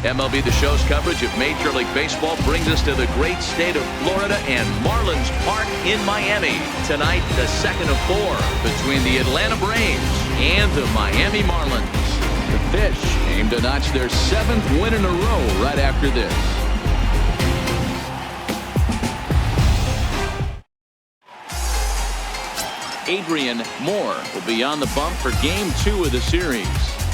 MLB The Show's coverage of Major League Baseball brings us to the great state of Florida and Marlins Park in Miami. Tonight, the second of 4 between the Atlanta Braves and the Miami Marlins. The Fish aim to notch their 7th win in a row right after this. Adrian Moore will be on the bump for Game 2 of the series.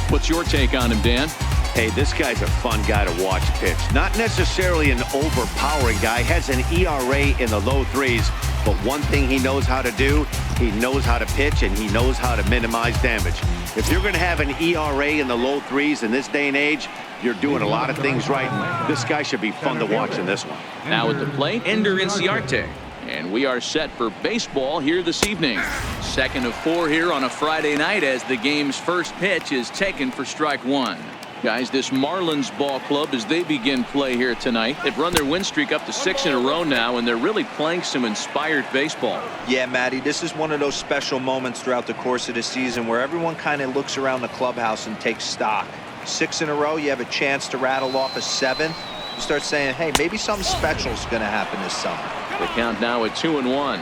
What's your take on him, Dan? Hey, this guy's a fun guy to watch pitch. Not necessarily an overpowering guy. Has an ERA in the low 3s. But one thing he knows how to do, he knows how to pitch and he knows how to minimize damage. If you're going to have an ERA in the low 3s in this day and age, you're doing a lot of things right. This guy should be fun to watch in this one. Now at the plate, Ender Inciarte. And we are set for baseball here this evening. Second of 4 here on a Friday night as the game's first pitch is taken for strike 1. Guys, this Marlins ball club, as they begin play here tonight, they've run their win streak up to 6 in a row now, and they're really playing some inspired baseball. Yeah, Matty, this is one of those special moments throughout the course of the season where everyone kind of looks around the clubhouse and takes stock. 6 in a row, you have a chance to rattle off a 7th. You start saying, hey, maybe something special is going to happen this summer. The count now at 2-1.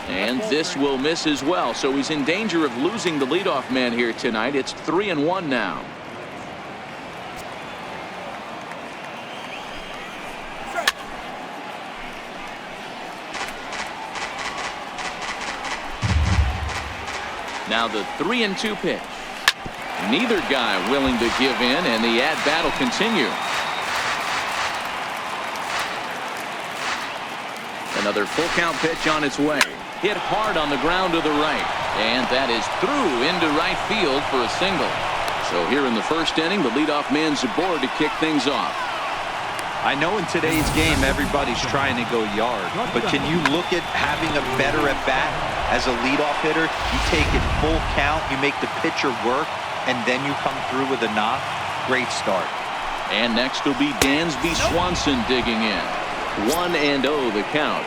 And this will miss as well, so he's in danger of losing the leadoff man here tonight. It's 3-1 now. Now the 3-2 pitch. Neither guy willing to give in, and the at-bat will continue. Another full count pitch on its way. Hit hard on the ground to the right. And that is through into right field for a single. So here in the first inning, the leadoff man's aboard to kick things off. I know in today's game everybody's trying to go yard, but can you look at having a better at bat as a leadoff hitter? You take it full count, you make the pitcher work, and then you come through with a knock. Great start. And next will be Dansby Swanson digging in. 1-0 the count.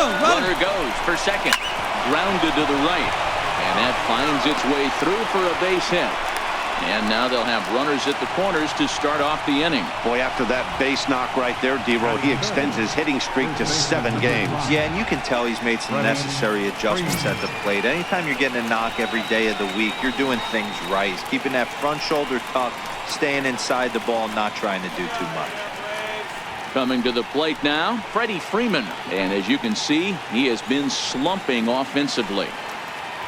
Runner goes for second. Grounded to the right. And that finds its way through for a base hit. And now they'll have runners at the corners to start off the inning. Boy, after that base knock right there, D-Row, he extends his hitting streak to 7 games. Yeah, and you can tell he's made some necessary adjustments at the plate. Anytime you're getting a knock every day of the week, you're doing things right. He's keeping that front shoulder tucked, staying inside the ball, not trying to do too much. Coming to the plate now, Freddie Freeman. And as you can see, he has been slumping offensively.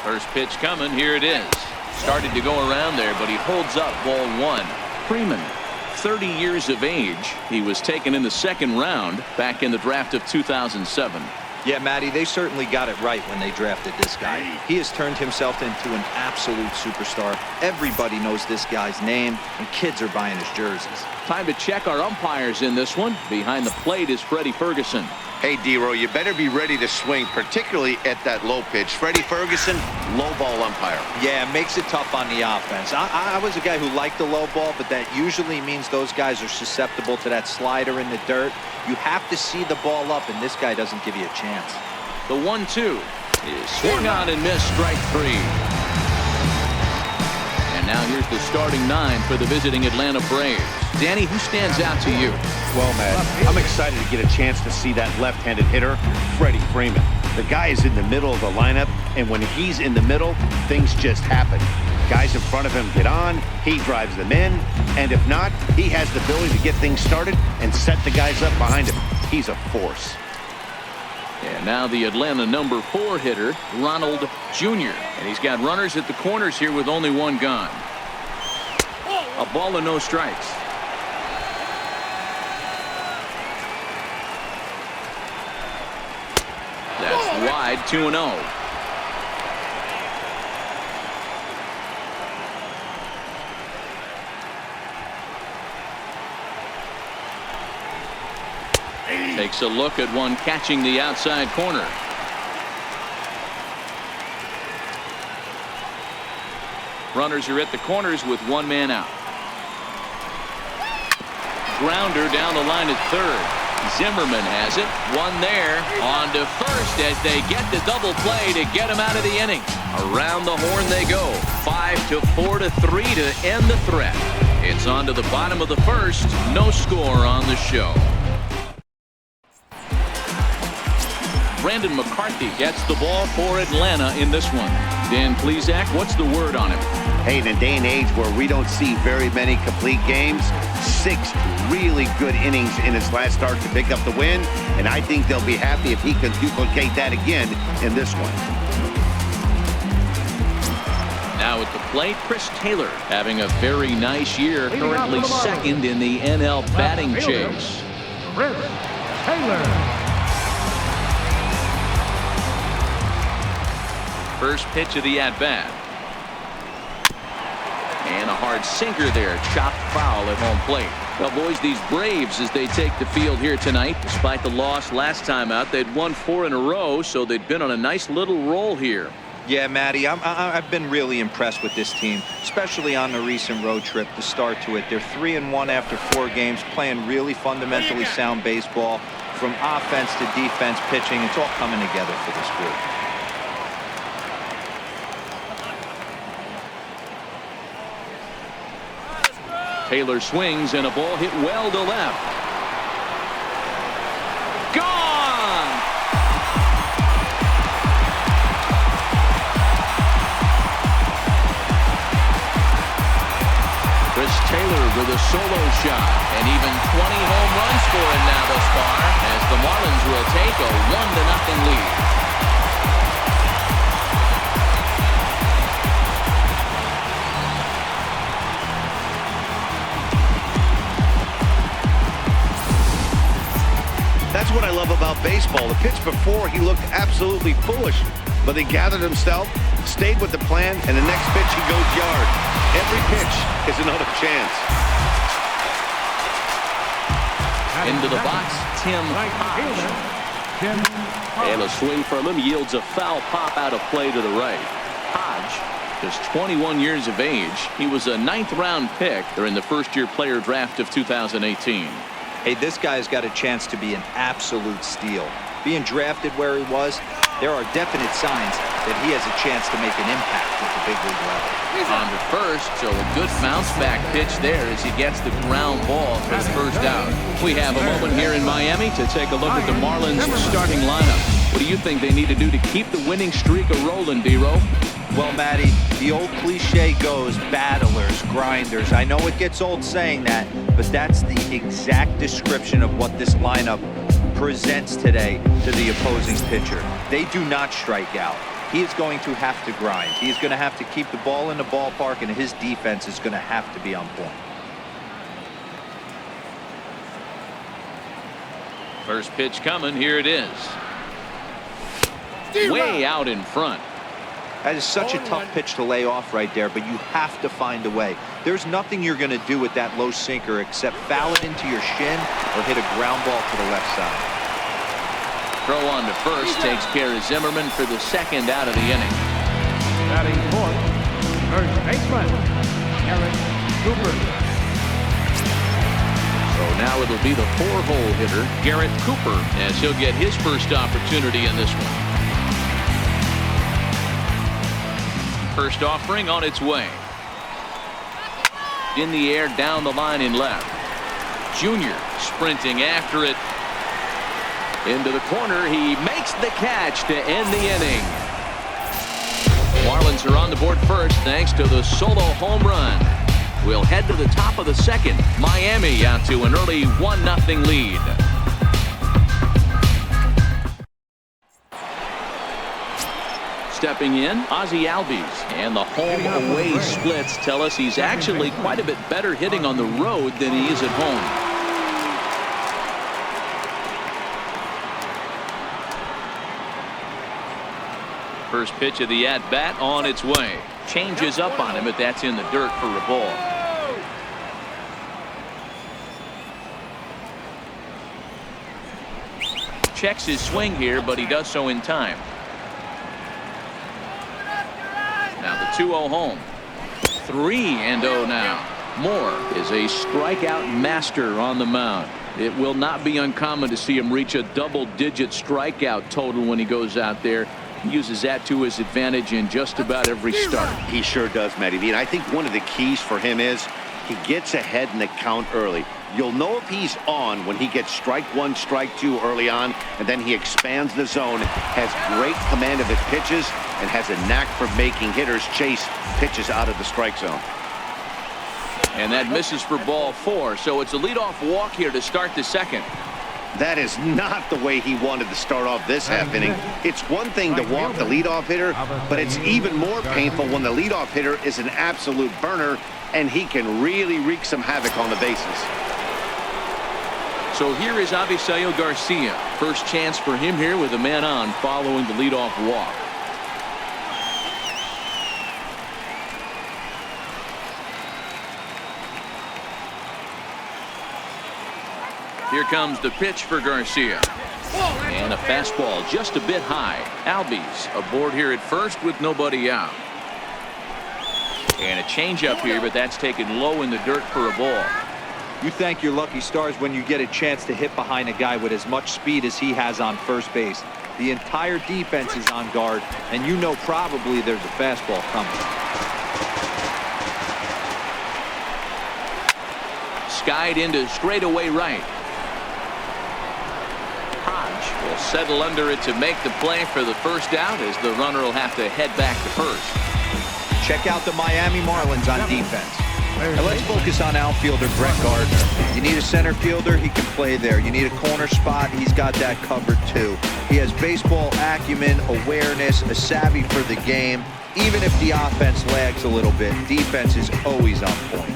First pitch coming, here it is. Started to go around there, but he holds up ball 1. Freeman, 30 years of age. He was taken in the 2nd round back in the draft of 2007. Yeah, Matty, they certainly got it right when they drafted this guy. He has turned himself into an absolute superstar. Everybody knows this guy's name, and kids are buying his jerseys. Time to check our umpires in this one. Behind the plate is Freddie Ferguson. Hey, D-Row, you better be ready to swing, particularly at that low pitch. Freddie Ferguson, low ball umpire. Yeah, it makes it tough on the offense. I was a guy who liked the low ball, but that usually means those guys are susceptible to that slider in the dirt. You have to see the ball up, and this guy doesn't give you a chance. The 1-2 is swung on and missed, strike 3. And now here's the starting 9 for the visiting Atlanta Braves. Danny, who stands out to you? Well, man, I'm excited to get a chance to see that left-handed hitter, Freddie Freeman. The guy is in the middle of the lineup, and when he's in the middle, things just happen. Guys in front of him get on, he drives them in, and if not, he has the ability to get things started and set the guys up behind him. He's a force. And now the Atlanta number 4 hitter, Ronald Jr. And he's got runners at the corners here with only 1 gone. A ball and no strikes. That's wide, 2-0. Takes a look at one catching the outside corner. Runners are at the corners with 1 man out. Grounder down the line at third. Zimmerman has it. One there. On to first as they get the double play to get him out of the inning. Around the horn they go. 5-4 to 3 to end the threat. It's on to the bottom of the first. No score on the show. Brandon McCarthy gets the ball for Atlanta in this one. Dan Plesac, what's the word on him? Hey, in a day and age where we don't see very many complete games, 6 really good innings in his last start to pick up the win, and I think they'll be happy if he can duplicate that again in this one. Now at the plate, Chris Taylor having a very nice year, currently second in the NL batting chase. Chris Taylor. First pitch of the at-bat. And a hard sinker there, chopped foul at home plate. Well, boys, these Braves, as they take the field here tonight, despite the loss last time out, they'd won 4 in a row, so they'd been on a nice little roll here. Yeah, Matty, I've been really impressed with this team, especially on the recent road trip, the start to it. They're 3-1 after 4 games, playing really fundamentally sound baseball. From offense to defense, pitching, it's all coming together for this group. Taylor swings and a ball hit well to left. Gone! Chris Taylor with a solo shot, and even 20 home runs for him now thus far, as the Marlins will take a 1-0 lead. That's what I love about baseball. The pitch before, he looked absolutely foolish, but he gathered himself, stayed with the plan, and the next pitch he goes yard. Every pitch is another chance. Into the box, Tim Hodge. And a swing from him yields a foul pop out of play to the right. Hodge, just 21 years of age. He was a 9th-round pick during the first-year player draft of 2018. Hey, this guy's got a chance to be an absolute steal. Being drafted where he was, there are definite signs that he has a chance to make an impact at the big league level. On to first, so a good bounce-back pitch there as he gets the ground ball for the first out. We have a moment here in Miami to take a look at the Marlins starting lineup. What do you think they need to do to keep the winning streak a-rolling, D-Row? Well, Matty, the old cliche goes, battlers, grinders. I know it gets old saying that, but that's the exact description of what this lineup presents today to the opposing pitcher. They do not strike out. He is going to have to grind. He is going to have to keep the ball in the ballpark, and his defense is going to have to be on point. First pitch coming. Here it is. Way out in front. That is such a tough pitch to lay off right there, but you have to find a way. There's nothing you're going to do with that low sinker except foul it into your shin or hit a ground ball to the left side. Throw on to first takes care of Zimmerman for the second out of the inning. Batting fourth, first baseman, Garrett Cooper. So now it'll be the 4-hole hitter, Garrett Cooper, as he'll get his first opportunity in this one. First offering on its way. In the air, down the line in left. Junior sprinting after it. Into the corner, he makes the catch to end the inning. Marlins are on the board first thanks to the solo home run. We'll head to the top of the second. Miami out to an early 1-0 lead. Stepping in, Ozzie Albies, and the home-away splits tell us he's actually quite a bit better hitting on the road than he is at home. First pitch of the at-bat on its way. Changes up on him, but that's in the dirt for a ball. Checks his swing here, but he does so in time. Now the 2-0 home. 3-0 now. Moore is a strikeout master on the mound. It will not be uncommon to see him reach a double-digit strikeout total when he goes out there. He uses that to his advantage in just about every start. He sure does, Matty V. And I think one of the keys for him is he gets ahead in the count early. You'll know if he's on when he gets strike one, strike two early on, and then he expands the zone, has great command of his pitches, and has a knack for making hitters chase pitches out of the strike zone. And that misses for ball 4, so it's a leadoff walk here to start the second. That is not the way he wanted to start off this half inning. It's one thing to walk the leadoff hitter, but it's even more painful when the leadoff hitter is an absolute burner, and he can really wreak some havoc on the bases. So here is Avisail Garcia. First chance for him here with a man on following the leadoff walk. Here comes the pitch for Garcia. And a fastball just a bit high. Albies aboard here at first with nobody out. And a changeup here, but that's taken low in the dirt for a ball. You thank your lucky stars when you get a chance to hit behind a guy with as much speed as he has on first base. The entire defense is on guard, and you know probably there's a fastball coming. Skied into straightaway right. Hodge will settle under it to make the play for the first out, as the runner will have to head back to first. Check out the Miami Marlins on defense. Now let's focus on outfielder Brett Gardner. You need a center fielder, he can play there. You need a corner spot, he's got that covered too. He has baseball acumen, awareness, a savvy for the game. Even if the offense lags a little bit, defense is always on point.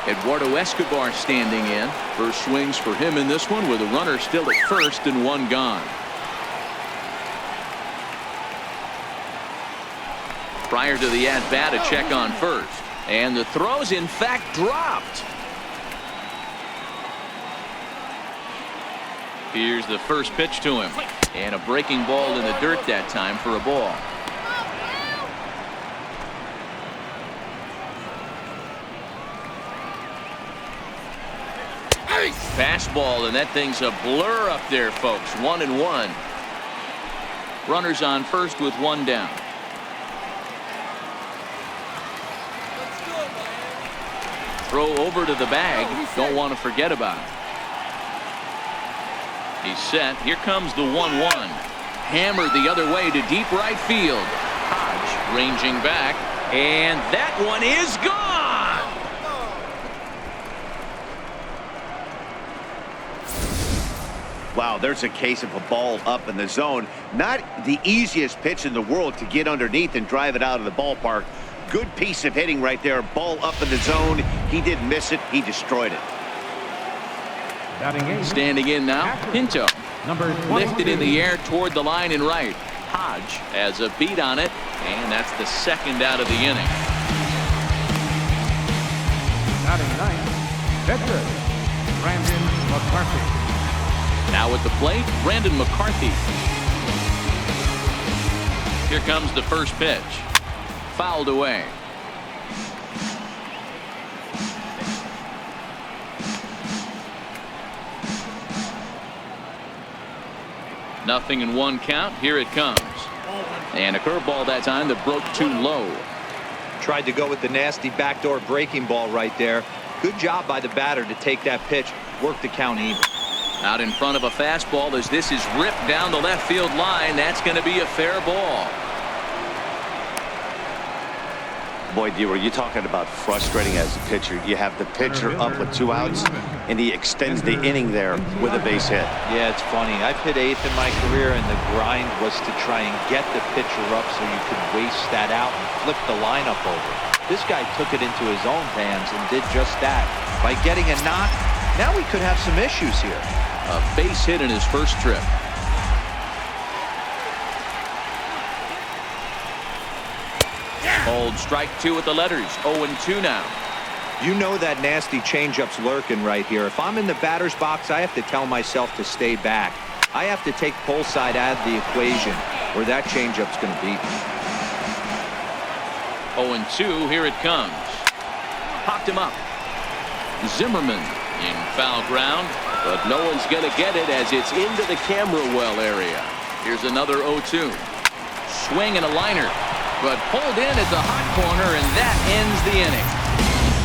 Eduardo Escobar standing in. First swings for him in this one with a runner still at first and one gone. Prior to the at-bat, a check on first. And the throw's in fact dropped. Here's the first pitch to him. And a breaking ball in the dirt that time for a ball. Fastball, and that thing's a blur up there, folks. 1-1. Runners on first with one down. Throw over to the bag. Don't want to forget about it. He's set. Here comes the 1-1. Hammered the other way to deep right field. Hodge ranging back, and that one is gone. Wow, there's a case of a ball up in the zone. Not the easiest pitch in the world to get underneath and drive it out of the ballpark. Good piece of hitting right there. Ball up in the zone. He didn't miss it. He destroyed it. Standing in now, Pinto. Lifted in the air toward the line and right. Hodge has a beat on it, and that's the second out of the inning. Batting ninth, pitcher, Brandon McCarthy. Now at the plate, Brandon McCarthy. Here comes the first pitch. Fouled away. Nothing in one count. Here it comes. And a curveball that time that broke too low. Tried to go with the nasty backdoor breaking ball right there. Good job by the batter to take that pitch, work the count even. Out in front of a fastball as this is ripped down the left field line. That's going to be a fair ball. Boy, D, were you talking about frustrating as a pitcher? You have the pitcher up with 2 outs, and he extends the inning there with a base hit. Yeah, it's funny. I've hit 8th in my career, and the grind was to try and get the pitcher up so you could waste that out and flip the lineup over. This guy took it into his own hands and did just that. By getting a knock, now we could have some issues here. A base hit in his first trip. Old strike 2 with the letters. 0-2 now. You know that nasty changeup's lurking right here. If I'm in the batter's box, I have to tell myself to stay back. I have to take pull side out of the equation, or that changeup's going to beat me. 0-2. Here it comes. popped him up. Zimmerman in foul ground, but no one's going to get it as it's into the camera well area. Here's another 0-2. Swing and a liner, but pulled in at the hot corner, and that ends the inning.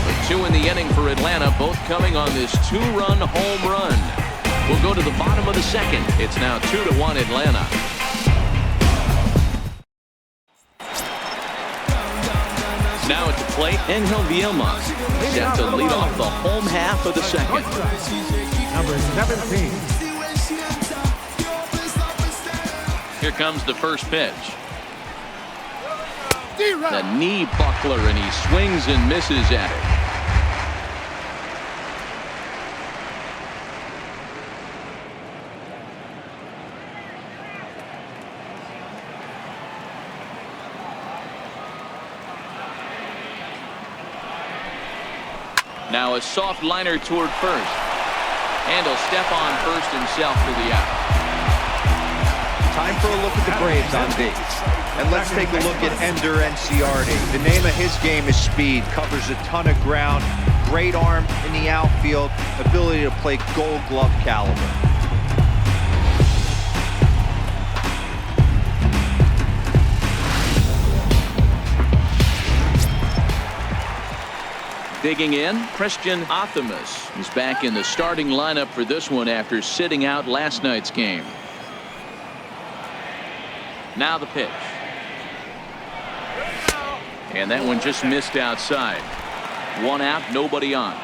The 2 in the inning for Atlanta, both coming on this 2-run home run. We'll go to the bottom of the second. It's now 2-1 Atlanta. Now at the plate, Angel Villalma set to lead off the home half of the second. Number 17. Here comes the first pitch. The knee buckler, and he swings and misses at it. Now a soft liner toward first. And he'll step on first himself for the out. Time for a look at the Braves on D. And let's take a look at Ender Enciardi. The name of his game is speed. Covers a ton of ground. Great arm in the outfield. Ability to play Gold Glove caliber. Digging in, Christian Athamas. He's back in the starting lineup for this one after sitting out last night's game. Now the pitch. And that one just missed outside. 1 out, nobody on.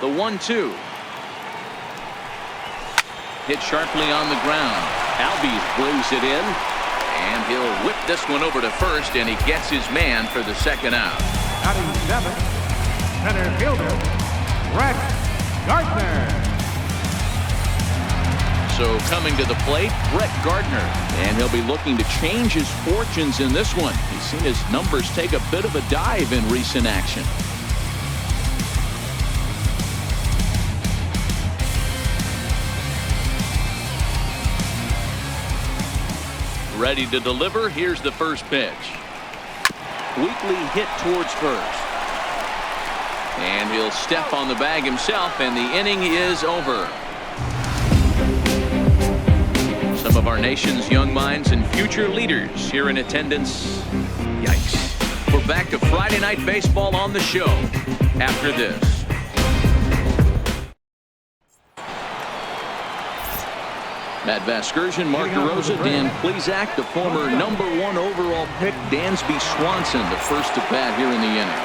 The 1-2. Hit sharply on the ground. Albies brings it in, and he'll whip this one over to first, and he gets his man for the second out. Batting 7th, center fielder, Brett Gardner. So coming to the plate, Brett Gardner, and he'll be looking to change his fortunes in this one. He's seen his numbers take a bit of a dive in recent action. Ready to deliver. Here's the first pitch. Weakly hit towards first. And he'll step on the bag himself, and the inning is over. Some of our nation's young minds and future leaders here in attendance. Yikes. We're back to Friday Night Baseball on the show after this. Matt Vasgersian, Mark DeRosa, Dan Plesac, the former #1 overall pick, Dansby Swanson, the first to bat here in the inning.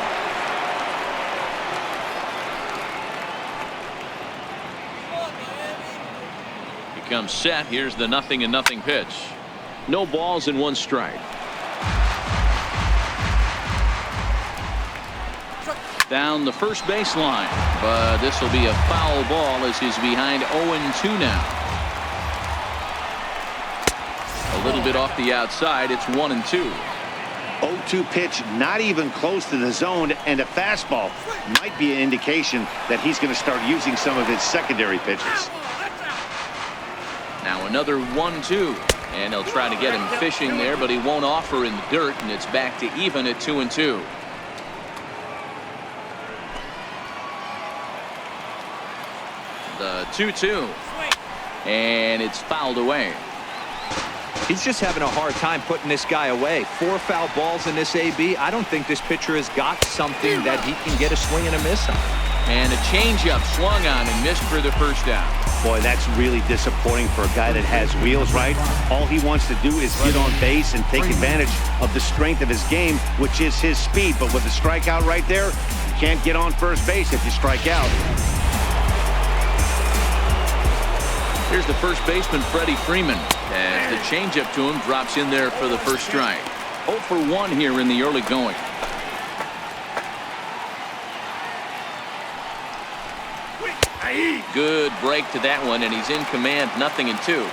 He comes set. Here's the 0-0 pitch. No balls and 1 strike. Down the first baseline, but this will be a foul ball as he's behind 0-2 now. A little bit off the outside. It's 1-2. 0-2 pitch, not even close to the zone, and a fastball might be an indication that he's going to start using some of his secondary pitches. Now another 1-2, and he'll try to get him fishing there, but he won't offer in the dirt, and it's back to even at 2-2. The 2-2, and it's fouled away. He's just having a hard time putting this guy away. 4 foul balls in this AB. I don't think this pitcher has got something that he can get a swing and a miss on. And a changeup swung on and missed for the first down. Boy, that's really disappointing for a guy that has wheels, right? All he wants to do is get on base and take advantage of the strength of his game, which is his speed. But with the strikeout right there, you can't get on first base if you strike out. Here's the first baseman, Freddie Freeman, as the changeup to him drops in there for the first strike. 0 for 1 here in the early going. Good break to that one, and he's in command, 0-2.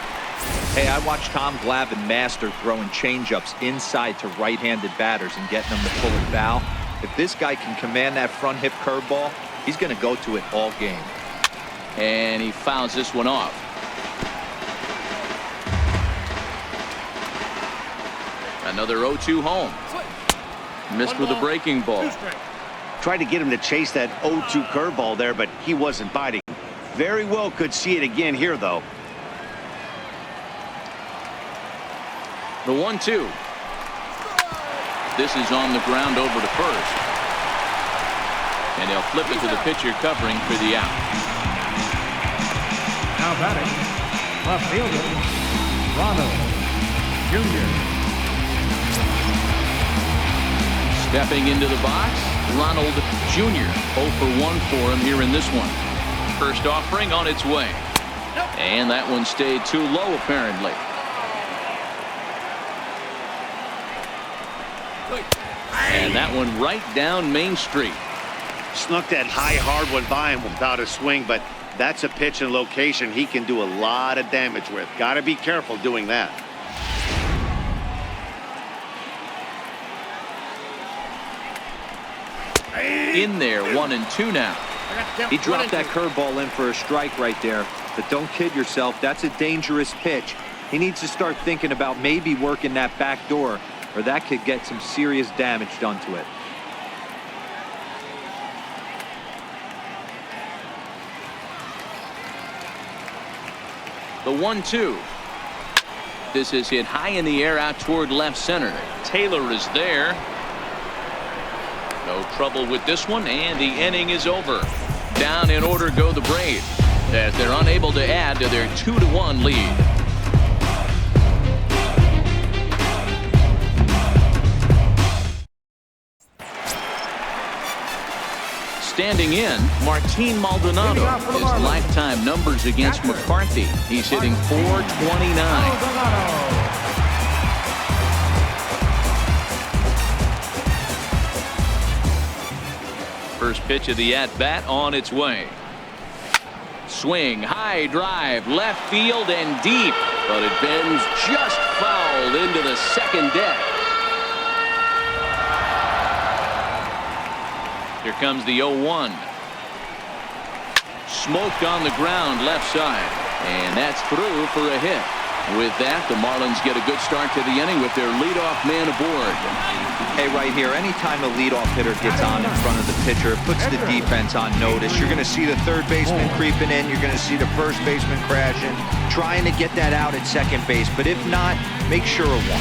Hey, I watched Tom Glavine master throwing changeups inside to right-handed batters and getting them to pull it foul. If this guy can command that front hip curveball, he's going to go to it all game. And he fouls this one off. Another 0-2 home. Missed with a breaking ball. Tried to get him to chase that 0-2 curveball there, but he wasn't biting. Very well could see it again here, though. The 1-2. This is on the ground over to first. And he'll flip it to the pitcher covering for the out. Now batting, left fielder, Ronald Jr. Stepping into the box, Ronald Jr. 0 for 1 for him here in this one. First offering on its way. And that one stayed too low, apparently. And that one right down Main Street. Snuck that high hard one by him without a swing, but that's a pitch and location he can do a lot of damage with. Got to be careful doing that. In there, 1-2 now. He dropped that curveball in for a strike right there. But don't kid yourself, that's a dangerous pitch. He needs to start thinking about maybe working that back door, or that could get some serious damage done to it. The 1-2. This is hit high in the air out toward left center. Taylor is there. No trouble with this one, and the inning is over. Down in order go the Braves, as they're unable to add to their 2-1 lead. Standing in, Martin Maldonado. His lifetime numbers against McCarthy. He's hitting .429. First pitch of the at-bat on its way. Swing, high drive, left field and deep, but it bends just fouled into the second deck. Here comes the 0-1. Smoked on the ground left side, and that's through for a hit. With that, the Marlins get a good start to the inning with their leadoff man aboard. Hey, right here, anytime a leadoff hitter gets on in front of the pitcher, it puts the defense on notice. You're going to see the third baseman creeping in. You're going to see the first baseman crashing, trying to get that out at second base. But if not, make sure of one.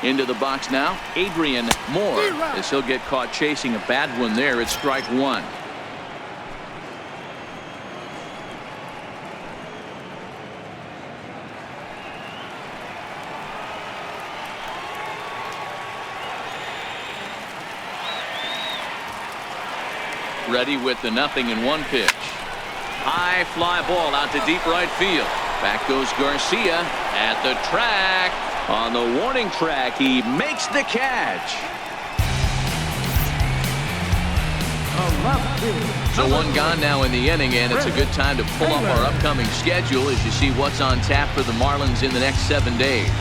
Into the box now, Adrian Moore, as he'll get caught chasing a bad one there. It's strike one. Ready with the 0-1 pitch. High fly ball out to deep right field. Back goes Garcia at the track. On the warning track, he makes the catch. So one gone now in the inning, and it's a good time to pull up our upcoming schedule as you see what's on tap for the Marlins in the next 7 days.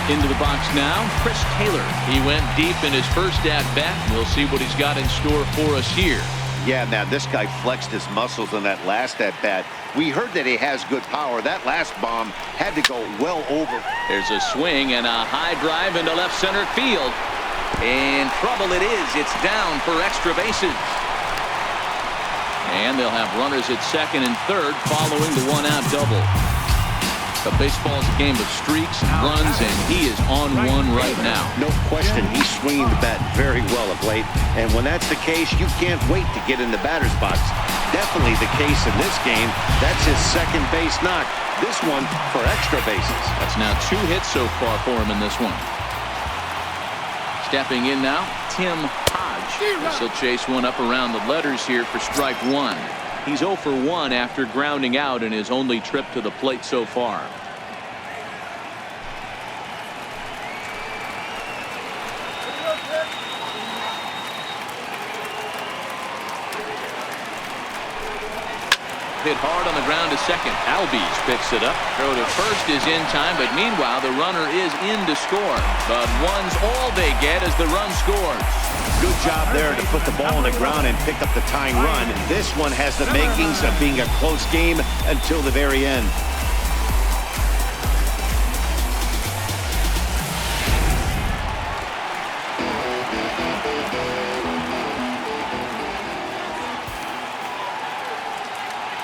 Into the box now, Chris Taylor. He went deep in his first at-bat. We'll see what he's got in store for us here. Yeah, now this guy flexed his muscles on that last at-bat. We heard that he has good power. That last bomb had to go well over. There's a swing and a high drive into left center field. In trouble it is. It's down for extra bases. And they'll have runners at second and third following the one-out double. The baseball's a game of streaks and runs, and he is on one right now. No question, he's swinging the bat very well of late. And when that's the case, you can't wait to get in the batter's box. Definitely the case in this game. That's his second base knock. This one for extra bases. That's now 2 hits so far for him in this one. Stepping in now, Tim Hodge. He'll chase one up around the letters here for strike one. He's 0 for 1 after grounding out in his only trip to the plate so far. Hit hard on the ground to second. Albies picks it up. Throw to first is in time, but meanwhile the runner is in to score. But one's all they get as the run scores. Good job there to put the ball on the ground and pick up the tying run. This one has the makings of being a close game until the very end.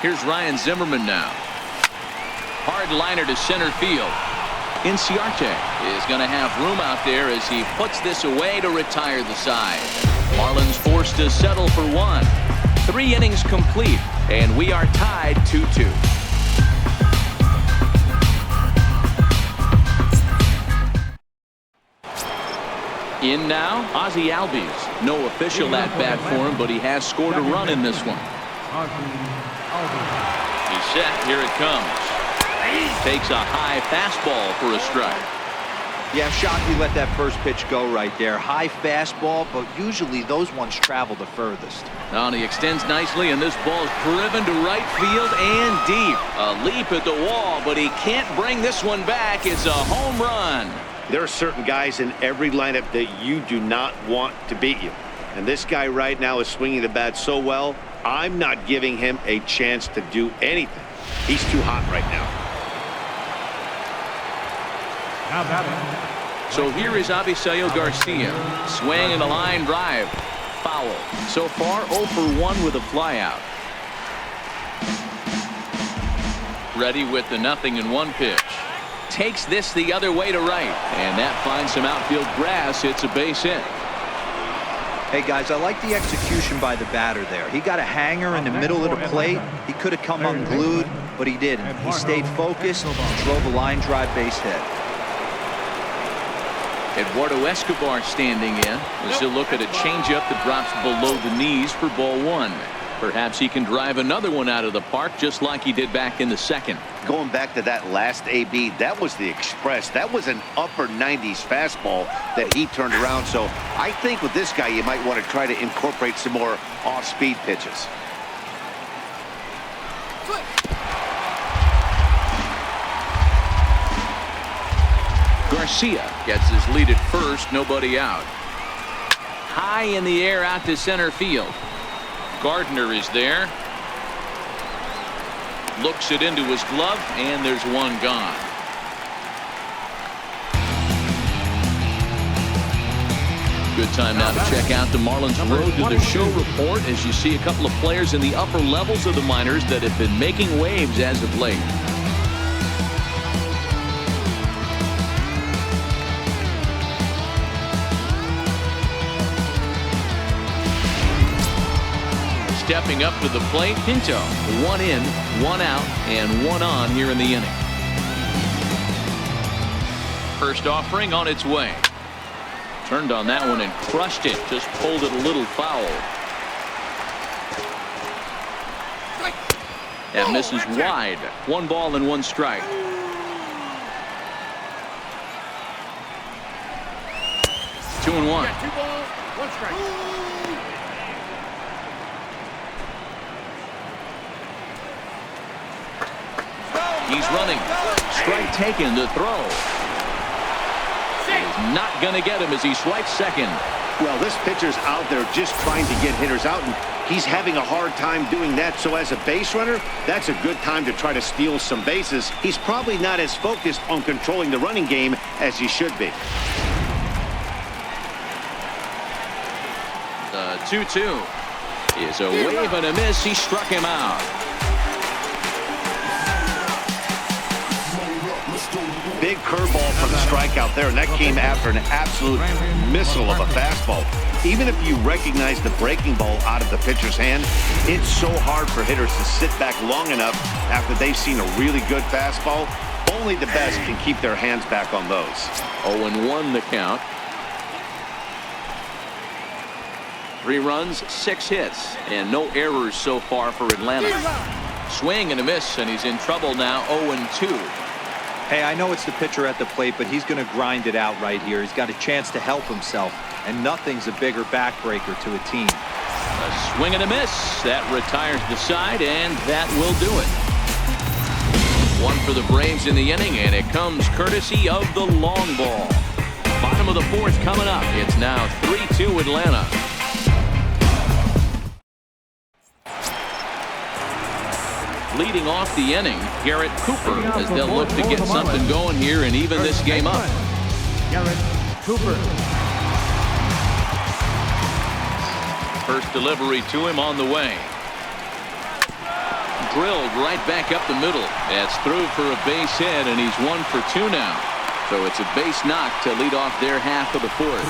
Here's Ryan Zimmerman now. Hard liner to center field. Inciarte is going to have room out there as he puts this away to retire the side. Marlins forced to settle for 1. 3 innings complete, and we are tied 2-2. In now, Ozzie Albies. No official at bat for him, but he has scored a run in this one. He's set. Here it comes. Takes a high fastball for a strike. Yeah, I'm shocked he let that first pitch go right there. High fastball, but usually those ones travel the furthest. Now he extends nicely, and this ball is driven to right field and deep. A leap at the wall, but he can't bring this one back. It's a home run. There are certain guys in every lineup that you do not want to beat you. And this guy right now is swinging the bat so well, I'm not giving him a chance to do anything. He's too hot right now. So here is Avisail Garcia. Swing and a line drive. Foul. So far 0 for 1 with a flyout. Ready with the 0-1 pitch. Takes this the other way to right. And that finds some outfield grass. It's a base hit. Hey guys, I like the execution by the batter there. He got a hanger in the middle of the plate. He could have come unglued, but he didn't. He stayed focused, drove a line drive base hit. Eduardo Escobar standing in as he'll look at a changeup that drops below the knees for ball 1. Perhaps he can drive another one out of the park just like he did back in the second. Going back to that last AB, that was the express. That was an upper 90s fastball that he turned around. So I think with this guy, you might want to try to incorporate some more off-speed pitches. Garcia gets his lead at first, nobody out. High in the air out to center field. Gardner is there. Looks it into his glove, and there's one gone. Good time now to check out the Marlins Road to the Show report as you see a couple of players in the upper levels of the minors that have been making waves as of late. Stepping up to the plate, Pinto. 1 in, 1 out, and 1 on here in the inning. First offering on its way. Turned on that one and crushed it. Just pulled it a little foul. That misses wide. 1 ball and 1 strike. Two and one. 2 balls, 1 strike. He's running. Strike taken to throw. He's not going to get him as he swipes second. Well, this pitcher's out there just trying to get hitters out, and he's having a hard time doing that. So as a base runner, that's a good time to try to steal some bases. He's probably not as focused on controlling the running game as he should be. The 2-2 is a wave and a miss. He struck him out. Big curveball for the strikeout there, and that came after an absolute missile of a fastball. Even if you recognize the breaking ball out of the pitcher's hand, it's so hard for hitters to sit back long enough after they've seen a really good fastball. Only the best can keep their hands back on those. 0-1 the count. 3 runs, 6 hits, and no errors so far for Atlanta. Swing and a miss, and he's in trouble now. 0-2. Hey, I know it's the pitcher at the plate, but he's going to grind it out right here. He's got a chance to help himself, and nothing's a bigger backbreaker to a team. A swing and a miss. That retires the side, and that will do it. 1 for the Braves in the inning, and it comes courtesy of the long ball. Bottom of the 4th coming up. It's now 3-2 Atlanta. Leading off the inning, Garrett Cooper, as they'll look to get something going here and even this game up. Garrett Cooper. First delivery to him on the way. Drilled right back up the middle. That's through for a base hit, and he's 1 for 2 now. So it's a base knock to lead off their half of the 4th.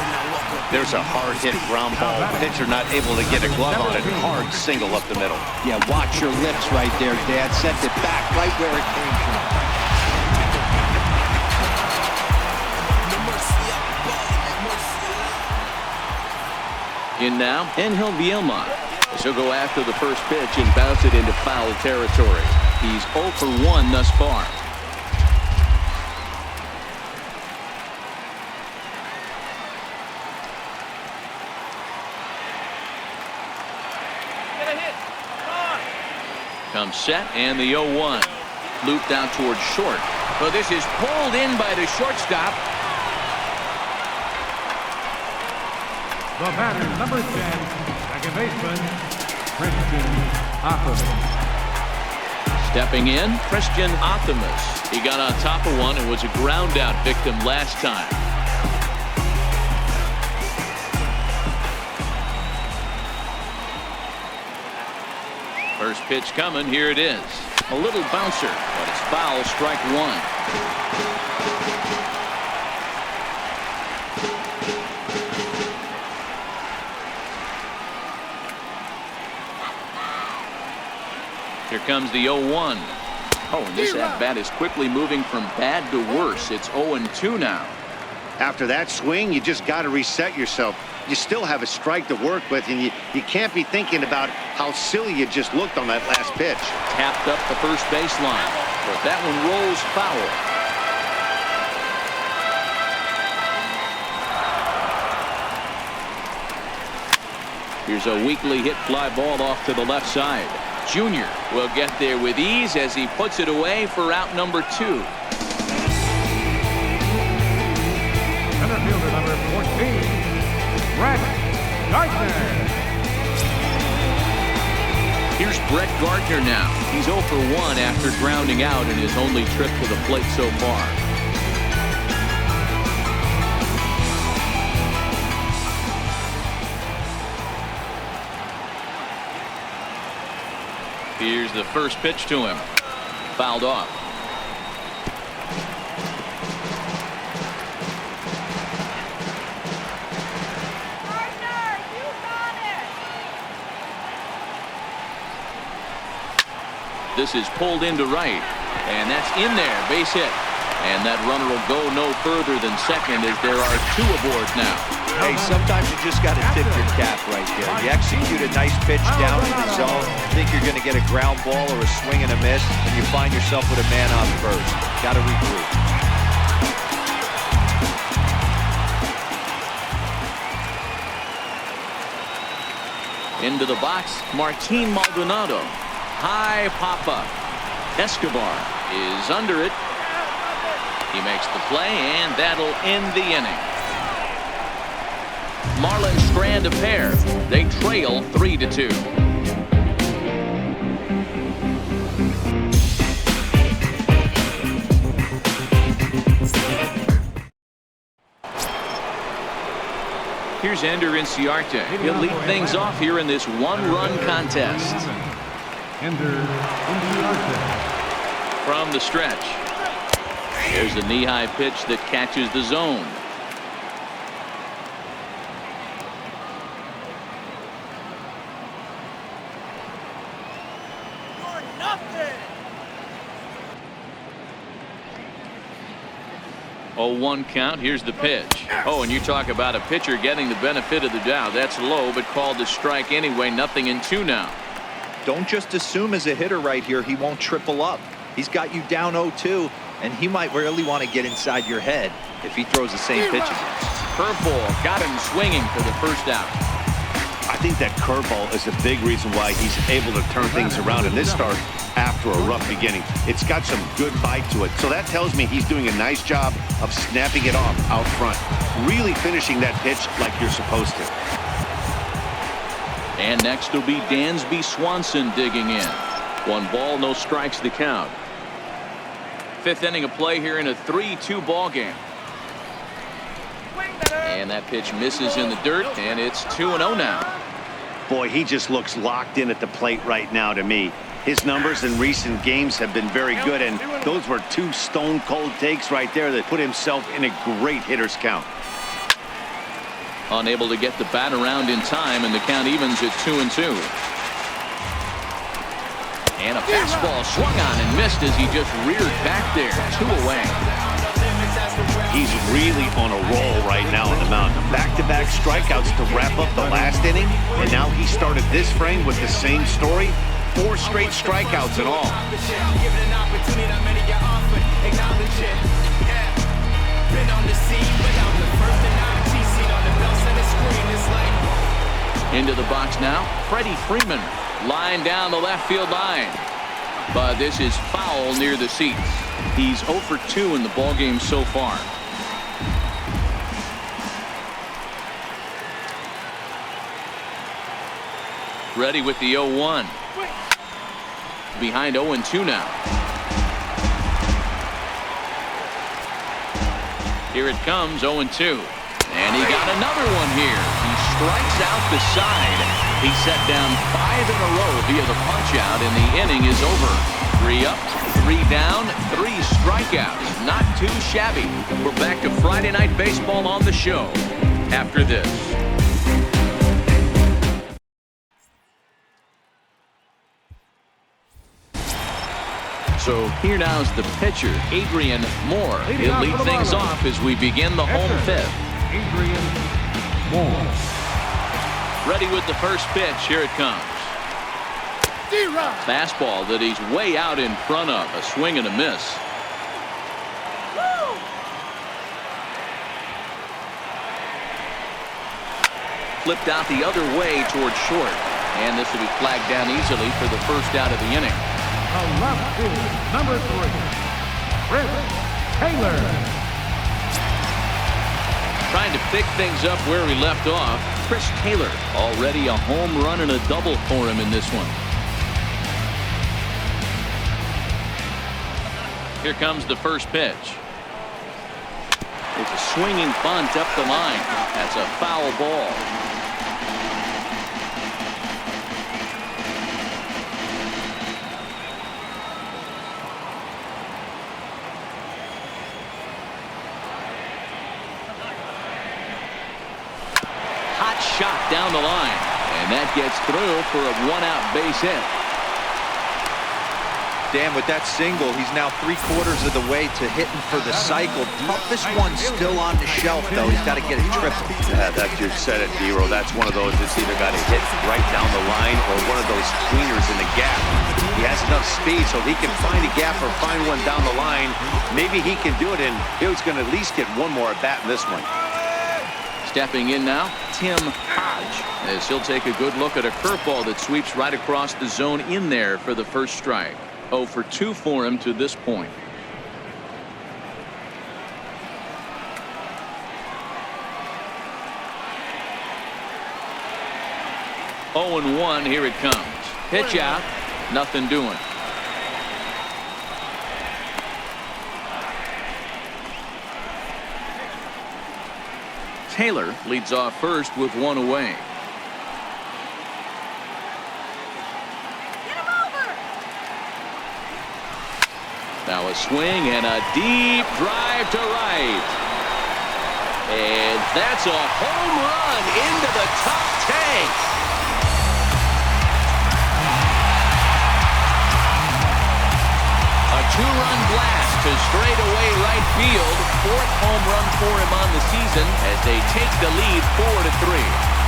There's a hard hit ground ball. Pitcher not able to get a glove on it. Hard single up the middle. Yeah, watch your lips right there, Dad. Sent it back right where it came from. In now, Angel Vielma. He'll go after the first pitch and bounce it into foul territory. He's 0 for 1 thus far. Comes set, and the 0-1. Looped out towards short. So this is pulled in by the shortstop. The batter, number 10, second baseman, Christian Optimus. Stepping in, Christian Optimus. He got on top of one and was a ground out victim last time. First pitch coming. Here it is. A little bouncer, but it's foul. Strike 1. Here comes the 0-1. Oh, and this at-bat is quickly moving from bad to worse. It's 0-2 now. After that swing, you just got to reset yourself. You still have a strike to work with, and you can't be thinking about how silly you just looked on that last pitch. Tapped up the first baseline, but that one rolls foul. Here's a weakly hit fly ball off to the left side. Junior will get there with ease as he puts it away for out number 2. Center fielder number 14, Brett Gardner. Here's Brett Gardner now. He's 0 for 1 after grounding out in his only trip to the plate so far. Here's the first pitch to him. Fouled off. Gardner, you got it. This is pulled into right, and that's in there. Base hit. And that runner will go no further than second as there are 2 aboard now. Hey, sometimes you just got to tip your cap right there. You execute a nice pitch down in the zone, think you're going to get a ground ball or a swing and a miss, and you find yourself with a man on first. Got to regroup. Into the box, Martin Maldonado. High pop-up. Escobar is under it. He makes the play, and that'll end the inning. Marlins strand a pair. They trail 3-2. Here's Ender Inciarte. He'll lead things off here in this 1-run contest. Ender Inciarte. From the stretch. There's a knee-high pitch that catches the zone. 0-1 count. Here's the pitch. Oh, and you talk about a pitcher getting the benefit of the doubt. That's low, but called a strike anyway. 0-2 now. Don't just assume as a hitter right here he won't triple up. He's got you down 0-2, and he might really want to get inside your head if he throws the same pitch again. Curveball got him swinging for the first out. I think that curveball is a big reason why he's able to turn things around in this start after a rough beginning. It's got some good bite to it. So that tells me he's doing a nice job of snapping it off out front. Really finishing that pitch like you're supposed to. And next will be Dansby Swanson digging in. 1 ball, no strikes the count. 5th inning of play here in a 3-2 ball game. And that pitch misses in the dirt, and it's 2-0 now. Boy, he just looks locked in at the plate right now to me. His numbers in recent games have been very good, and those were 2 stone-cold takes right there that put himself in a great hitter's count. Unable to get the bat around in time, and the count evens at 2-2. And a fastball swung on and missed as he just reared back there. 2 away. He's really on a roll right now on the mound. Back-to-back strikeouts to wrap up the last inning, and now he started this frame with the same story. 4 straight strikeouts in all. Into the box now, Freddie Freeman. Line down the left field line. But this is foul near the seats. He's 0 for 2 in the ballgame so far. Ready with the 0-1. Behind 0-2 now. Here it comes, 0-2. And he got another one here. He strikes out the side. He set down 5 in a row via the punch out, and the inning is over. 3 up, 3 down, 3 strikeouts. Not too shabby. We're back to Friday Night Baseball on the show after this. So here now is the pitcher, Adrian Moore. He'll lead things off as we begin the home 5th. Adrian Moore. Ready with the first pitch. Here it comes. Fastball that he's way out in front of. A swing and a miss. Flipped out the other way towards short. And this will be flagged down easily for the first out of the inning. The left field, number 3, Chris Taylor. Trying to pick things up where we left off. Chris Taylor, already a home run and a double for him in this one. Here comes the first pitch. It's a swinging bunt up the line. That's a foul ball. Shot down the line, and that gets through for a 1-out base hit. Dan, with that single, he's now 3/4 of the way to hitting for the cycle. Toughest one still on the shelf, though. He's got to get a triple. Yeah, that you said it, D-Row. That's one of those that's either got to hit right down the line or one of those tweeners in the gap. He has enough speed so he can find a gap or find one down the line. Maybe he can do it, and he's going to at least get one more at bat in this one. Stepping in now, Tim Hodge, as he'll take a good look at a curveball that sweeps right across the zone in there for the first strike. 0 for 2 for him to this point. Oh and 1, here it comes. Pitch out, nothing doing. Taylor leads off first with 1 away. Get him over. Now a swing and a deep drive to right. And that's a home run into the top tank. A 2-run blast to straightaway right field. 4th home run for him on the season as they take the lead 4-3.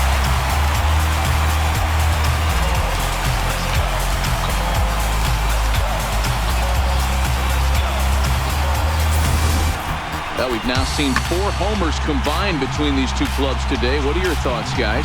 Well, we've now seen 4 homers combined between these two clubs today. What are your thoughts, guys?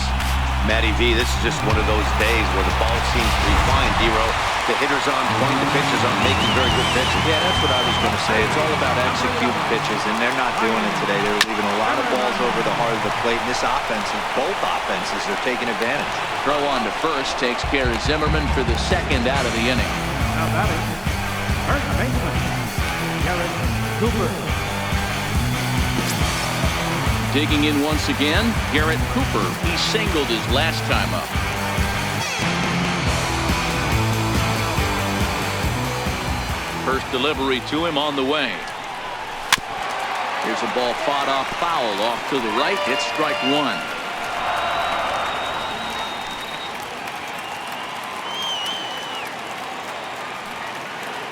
Matty V, this is just one of those days where the ball seems to be flying, D-Row. The hitter's on point, the pitchers are making very good pitches. Yeah, that's what I was going to say. It's all about executing pitches, and they're not doing it today. They're leaving a lot of balls over the heart of the plate, and this offense, and both offenses are taking advantage. Throw on to first takes care of Zimmerman for the 2nd out of the inning. Now batting, first baseman, Garrett Cooper. Digging in once again, Garrett Cooper. He singled his last time up. First delivery to him on the way. Here's a ball fought off foul off to the right. It's strike 1.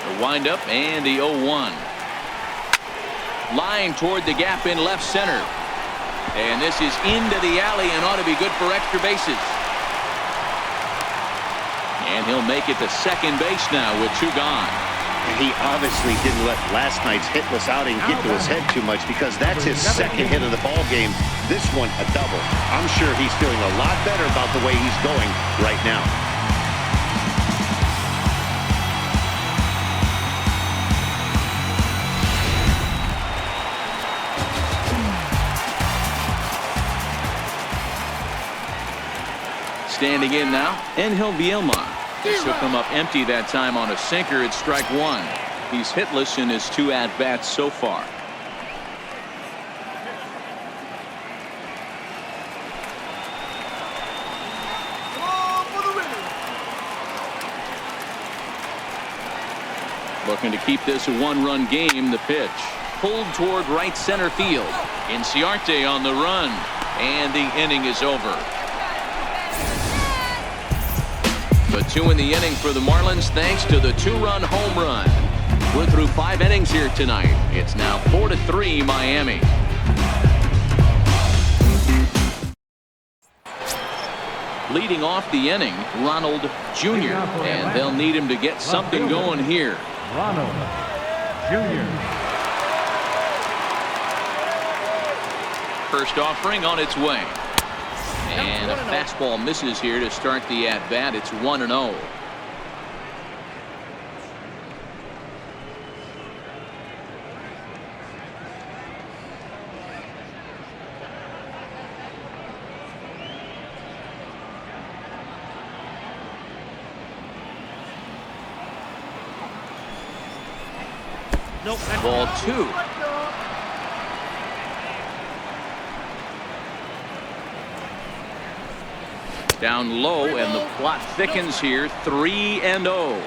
The windup and the 0-1. Line toward the gap in left center. And this is into the alley and ought to be good for extra bases. And he'll make it to second base now with 2 gone. He obviously didn't let last night's hitless outing get to his head too much because that's his 2nd hit of the ball game. This one a double. I'm sure he's feeling a lot better about the way he's going right now. Standing in now, Angel Bielma. This will come up empty that time on a sinker. It's strike 1. He's hitless in his 2 at-bats so far. Looking to keep this a 1-run game. The pitch pulled toward right center field. Inciarte on the run, and the inning is over. The 2 in the inning for the Marlins thanks to the 2-run home run. We're through 5 innings here tonight. It's now 4-3 Miami. Leading off the inning, Ronald Jr. And they'll need him to get something going here. Ronald Jr. First offering on its way. And a fastball misses here to start the at-bat. It's 1-0. Ball 2. Down low, and the plot thickens here. 3-0.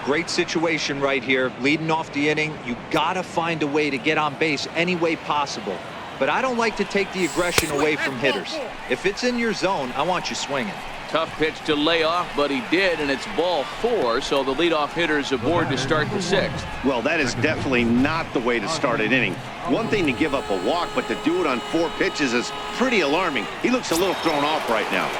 Great situation right here. Leading off the inning, you got to find a way to get on base any way possible. But I don't like to take the aggression away from hitters. If it's in your zone, I want you swinging. Tough pitch to lay off, but he did, and it's ball 4, so the leadoff hitter is aboard to start the 6th. Well, that is definitely not the way to start an inning. One thing to give up a walk, but to do it on 4 pitches is pretty alarming. He looks a little thrown off right now.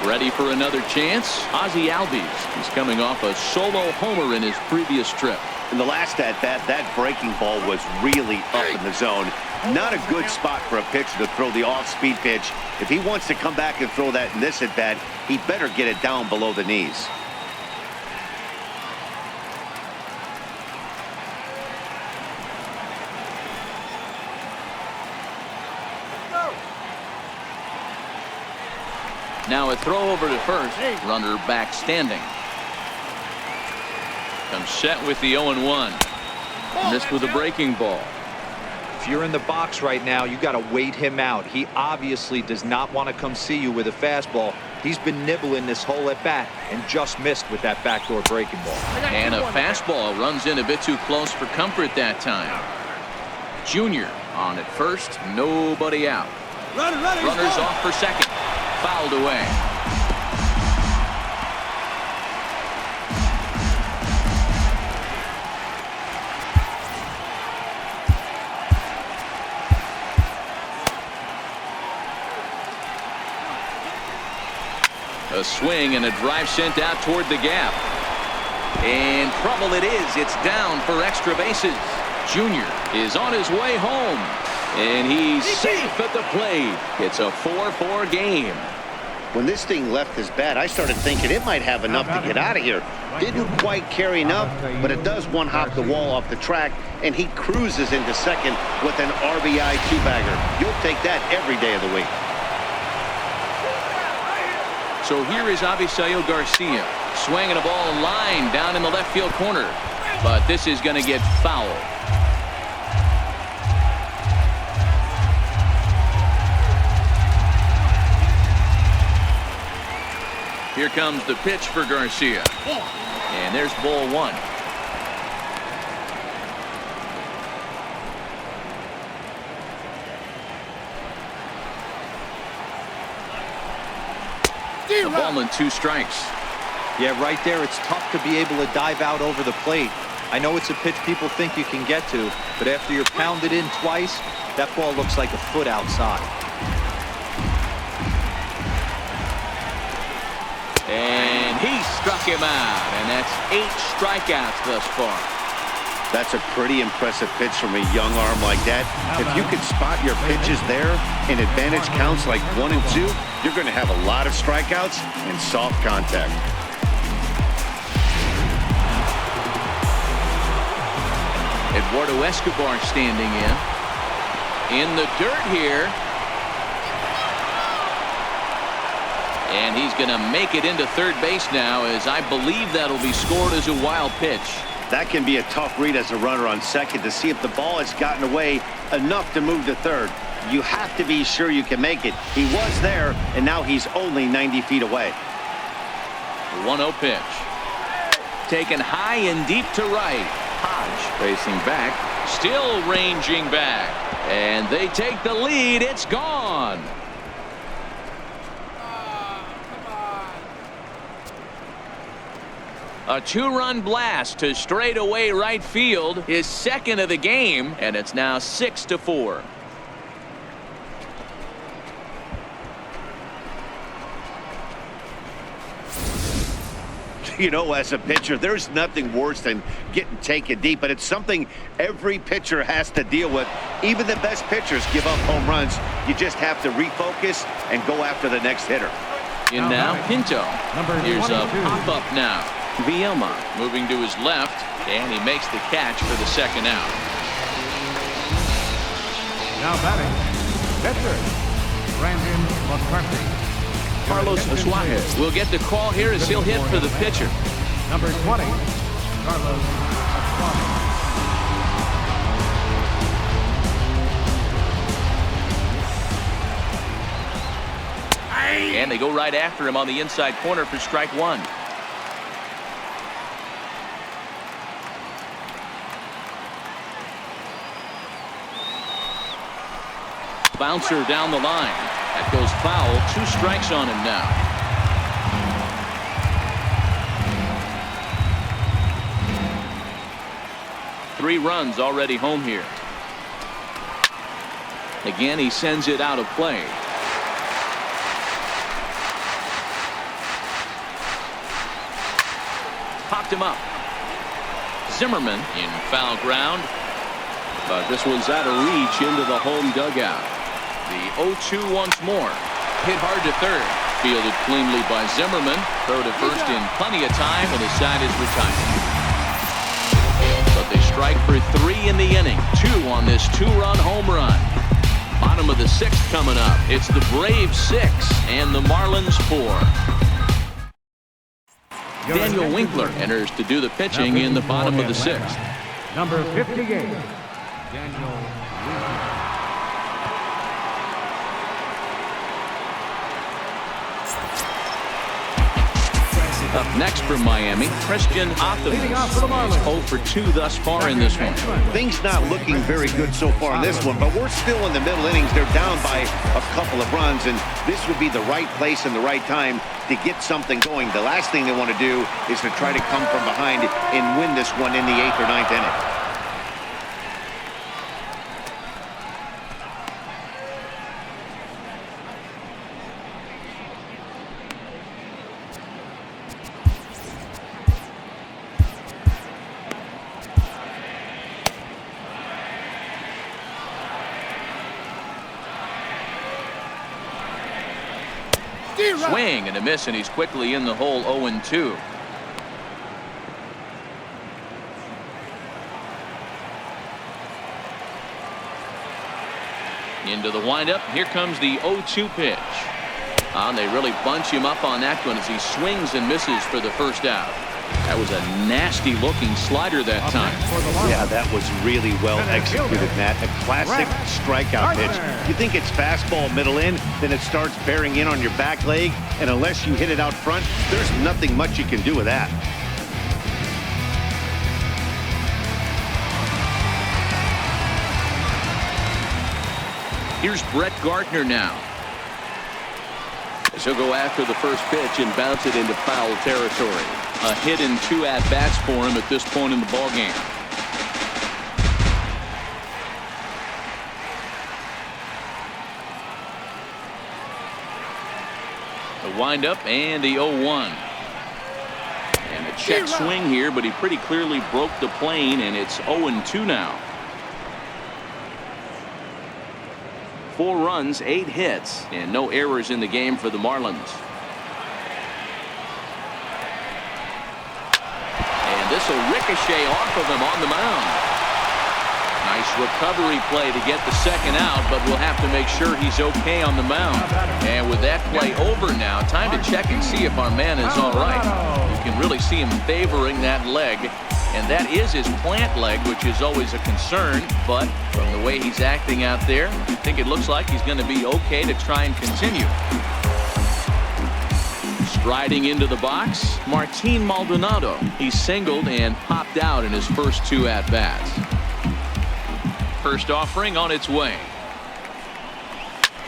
Ready for another chance? Ozzie Albies. He's coming off a solo homer in his previous trip. In the last at-bat, that breaking ball was really up in the zone. Not a good spot for a pitcher to throw the off-speed pitch. If he wants to come back and throw that in this at-bat, he better get it down below the knees. Now a throw over to first. Runner back standing. Comes set with the 0-1. Missed with a breaking ball. If you're in the box right now, you got to wait him out. He obviously does not want to come see you with a fastball. He's been nibbling this whole at bat and just missed with that backdoor breaking ball. And a fastball runs in a bit too close for comfort that time. Junior on at first, nobody out. Runners off for second. Fouled away. swing and a drive sent out toward the gap. And trouble it is. It's down for extra bases. Junior is on his way home. And he's safe at the plate. It's a 4-4 game. When this thing left his bat, I started thinking it might have enough to get out of here. Didn't quite carry enough, but it does one-hop the wall off the track, and he cruises into second with an RBI two-bagger. You'll take that every day of the week. So here is Avisail Garcia swinging a ball line down in the left field corner. But this is going to get foul. Here comes the pitch for Garcia. And there's ball one. A ball and 2 strikes. Yeah, right there, it's tough to be able to dive out over the plate. I know it's a pitch people think you can get to, but after you're pounded in twice, that ball looks like a foot outside. And he struck him out, and that's 8 strikeouts thus far. That's a pretty impressive pitch from a young arm like that. If you can spot your pitches there and advantage counts like 1 and 2, you're going to have a lot of strikeouts and soft contact. Eduardo Escobar standing in the dirt here. And he's going to make it into third base now, as I believe that'll be scored as a wild pitch. That can be a tough read as a runner on second to see if the ball has gotten away enough to move to third. You have to be sure you can make it. He was there, and now he's only 90 feet away. 1-0 pitch. Taken high and deep to right. Hodge facing back. Still ranging back. And they take the lead. It's gone. A 2-run blast to straightaway right field, his second of the game, and it's now 6-4. You know, as a pitcher, there's nothing worse than getting taken deep, but it's something every pitcher has to deal with. Even the best pitchers give up home runs. You just have to refocus and go after the next hitter. In now, Pinto. Here's a pop-up now. Vielma moving to his left, and he makes the catch for the second out. Now batting, pitcher, Brandon McCarthy. Carlos Suarez will get the call here as he'll hit for the pitcher. Number 20, Carlos Suarez. And they go right after him on the inside corner for strike 1. Bouncer down the line. That goes foul. 2 strikes on him now. Three runs already home here. Again, he sends it out of play. Popped him up. Zimmerman in foul ground. But this one's out of reach into the home dugout. The 0-2 once more. Hit hard to third. Fielded cleanly by Zimmerman. Throw to first in plenty of time, and his side is retired. But they strike for 3 in the inning. 2 on this 2-run home run. Bottom of the 6th coming up. It's the Braves 6 and the Marlins 4. Daniel Winkler enters to do the pitching in the bottom of the 6th. Number 58, Daniel Winkler. Up next from Miami, Christian Leading off for the Optimus. Marlins. 0 for 2 thus far in this one. Things not looking very good so far in this one, but we're still in the middle innings. They're down by a couple of runs, and this would be the right place and the right time to get something going. The last thing they want to do is to try to come from behind and win this one in the 8th or 9th inning. Swing and a miss, and he's quickly in the hole. 0-2. Into the windup. Here comes the 0-2 pitch. And they really bunch him up on that one as he swings and misses for the first out. That was a nasty looking slider that time. Yeah, that was really well executed, Matt. A classic strikeout pitch. You think it's fastball middle in, then it starts bearing in on your back leg, and unless you hit it out front, there's nothing much you can do with that. Here's Brett Gardner now. He'll go after the first pitch and bounce it into foul territory. A hit and 2 at-bats for him at this point in the ballgame. The windup and the 0-1. And a check swing here, but he pretty clearly broke the plane, and it's 0-2 now. 4 runs, 8 hits, and no errors in the game for the Marlins. And this will ricochet off of him on the mound. Nice recovery play to get the second out, but we'll have to make sure he's okay on the mound. And with that play over now, time to check and see if our man is all right. You can really see him favoring that leg. And that is his plant leg, which is always a concern. But from the way he's acting out there, I think it looks like he's going to be okay to try and continue. Striding into the box, Martin Maldonado. He singled and popped out in his first 2 at-bats. First offering on its way.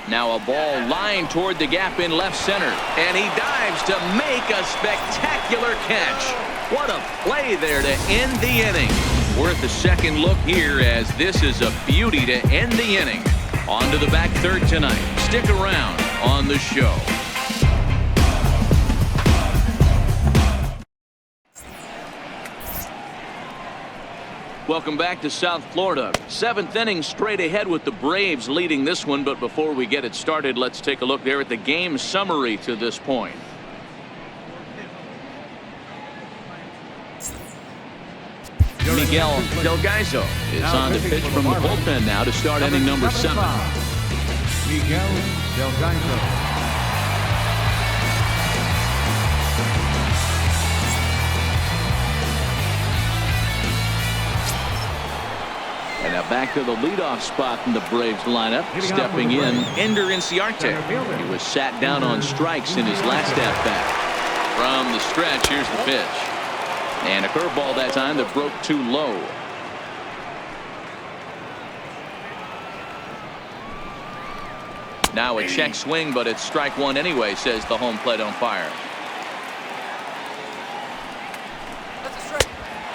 Now a ball lined toward the gap in left center. And he dives to make a spectacular catch. What a play there to end the inning. Worth a second look here, as this is a beauty to end the inning. On to the back third tonight. Stick around on the show. Welcome back to South Florida. 7th inning straight ahead with the Braves leading this one. But before we get it started, let's take a look there at the game summary to this point. Miguel Delgaizo is on the pitch from the bullpen now to start inning number 7. Miguel Delgaizo. And now back to the leadoff spot in the Braves lineup. Stepping in, Ender Inciarte. He was sat down on strikes in his last at-bat. From the stretch, here's the pitch. And a curveball that time that broke too low. Now a check swing, but it's strike 1 anyway, says the home plate umpire.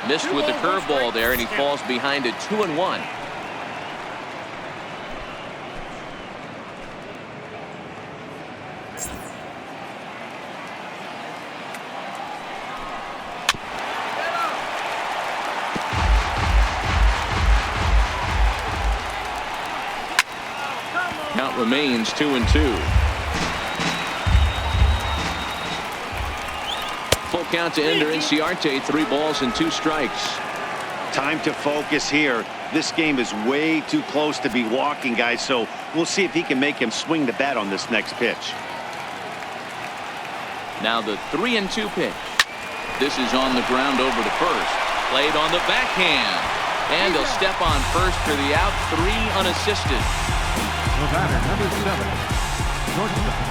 Missed with the curveball there, and he falls behind it 2-1. Count remains 2-2. Full count to Ender Inciarte. 3 balls and 2 strikes. Time to focus here. This game is way too close to be walking, guys, so we'll see if he can make him swing the bat on this next pitch. Now the 3-2 pitch. This is on the ground over to first. Played on the backhand. And he'll step on first for the out. 3 unassisted. The batter, number 7, shortstop.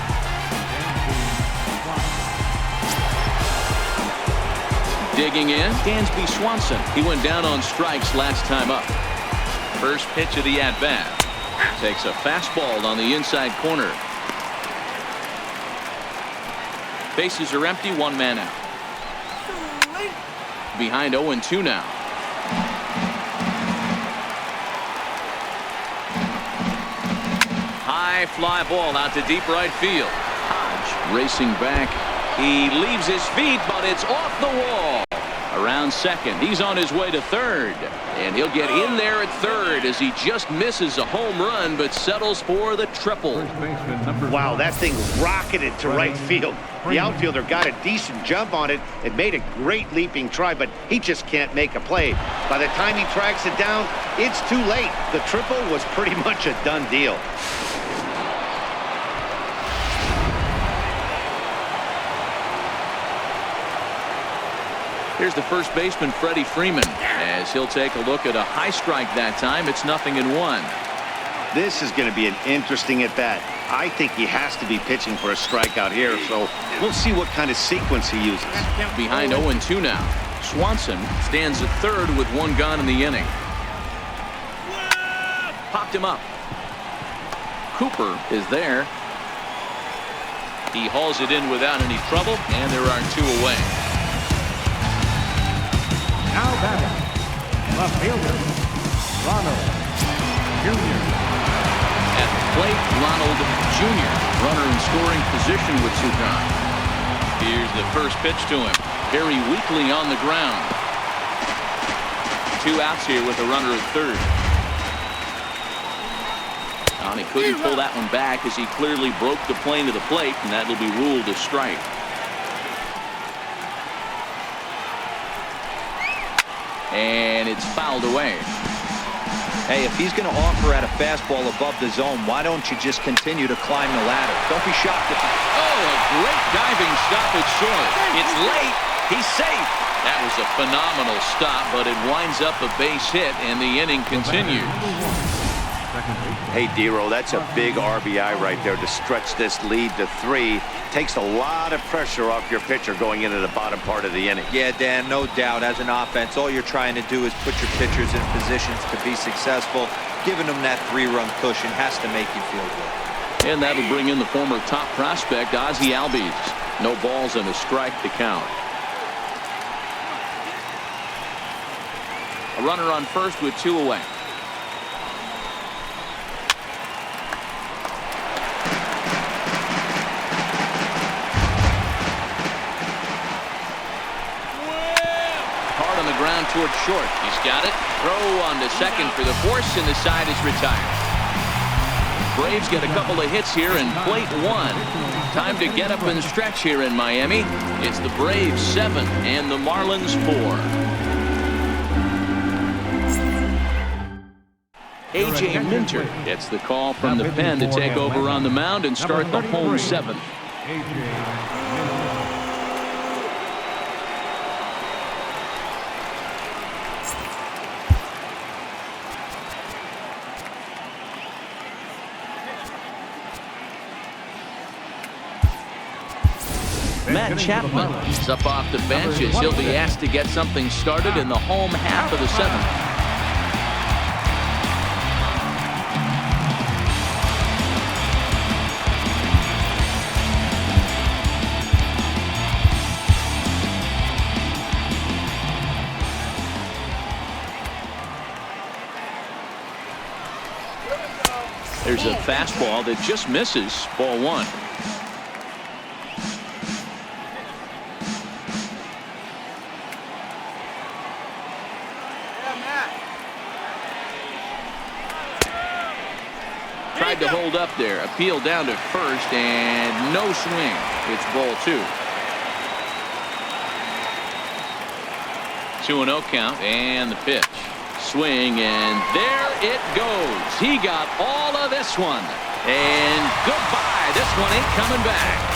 Digging in, Dansby Swanson. He went down on strikes last time up. First pitch of the at-bat. Takes a fastball on the inside corner. Bases are empty, 1 man out. Behind 0-2 now. High fly ball out to deep right field. Hodge racing back. He leaves his feet, but it's off the wall. A Around second. He's on his way to third. And he'll get in there at third as he just misses a home run but settles for the triple. Wow, that thing rocketed to right field. The outfielder got a decent jump on it and made a great leaping try, but he just can't make a play. By the time he tracks it down, it's too late. The triple was pretty much a done deal. Here's the first baseman, Freddie Freeman, as he'll take a look at a high strike that time. It's 0-1. This is going to be an interesting at-bat. I think he has to be pitching for a strikeout here, so we'll see what kind of sequence he uses. Behind 0-2 now. Swanson stands at third with one gone in the inning. Popped him up. Cooper is there. He hauls it in without any trouble, and there are two away. Now batting, left fielder, Ronald Jr. At the plate, Ronald Jr. Runner in scoring position with two gone. Here's the first pitch to him. Very weakly on the ground. 2 outs here with a runner at third. And he couldn't pull that one back as he clearly broke the plane to the plate, and that will be ruled a strike. And it's fouled away. Hey, if he's going to offer at a fastball above the zone, why don't you just continue to climb the ladder? Don't be shocked if Oh, a great diving stop at short. It's late. He's safe. That was a phenomenal stop, but it winds up a base hit, and the inning continues. Hey, Dero, that's a big RBI right there to stretch this lead to 3. Takes a lot of pressure off your pitcher going into the bottom part of the inning. Yeah, Dan, no doubt. As an offense, all you're trying to do is put your pitchers in positions to be successful. Giving them that 3-run cushion has to make you feel good. And that'll bring in the former top prospect, Ozzie Albies. No balls and a strike to count. A runner on first with 2 away. Ground toward short. He's got it. Throw on to second for the force, and the side is retired. Braves get a couple of hits here in plate 1. Time to get up and stretch here in Miami. It's the Braves 7 and the Marlins 4. A.J. Minter gets the call from the pen to take over on the mound and start the home 7th. Matt Chapman is up off the bench as he'll be asked to get something started in the home half of the 7th. There's a fastball that just misses. Ball 1. Tried to hold up there. Appeal down to first, and no swing. It's ball 2. 2-0 count, and the pitch. Swing, and there it goes. He got all of this one. And goodbye. This one ain't coming back.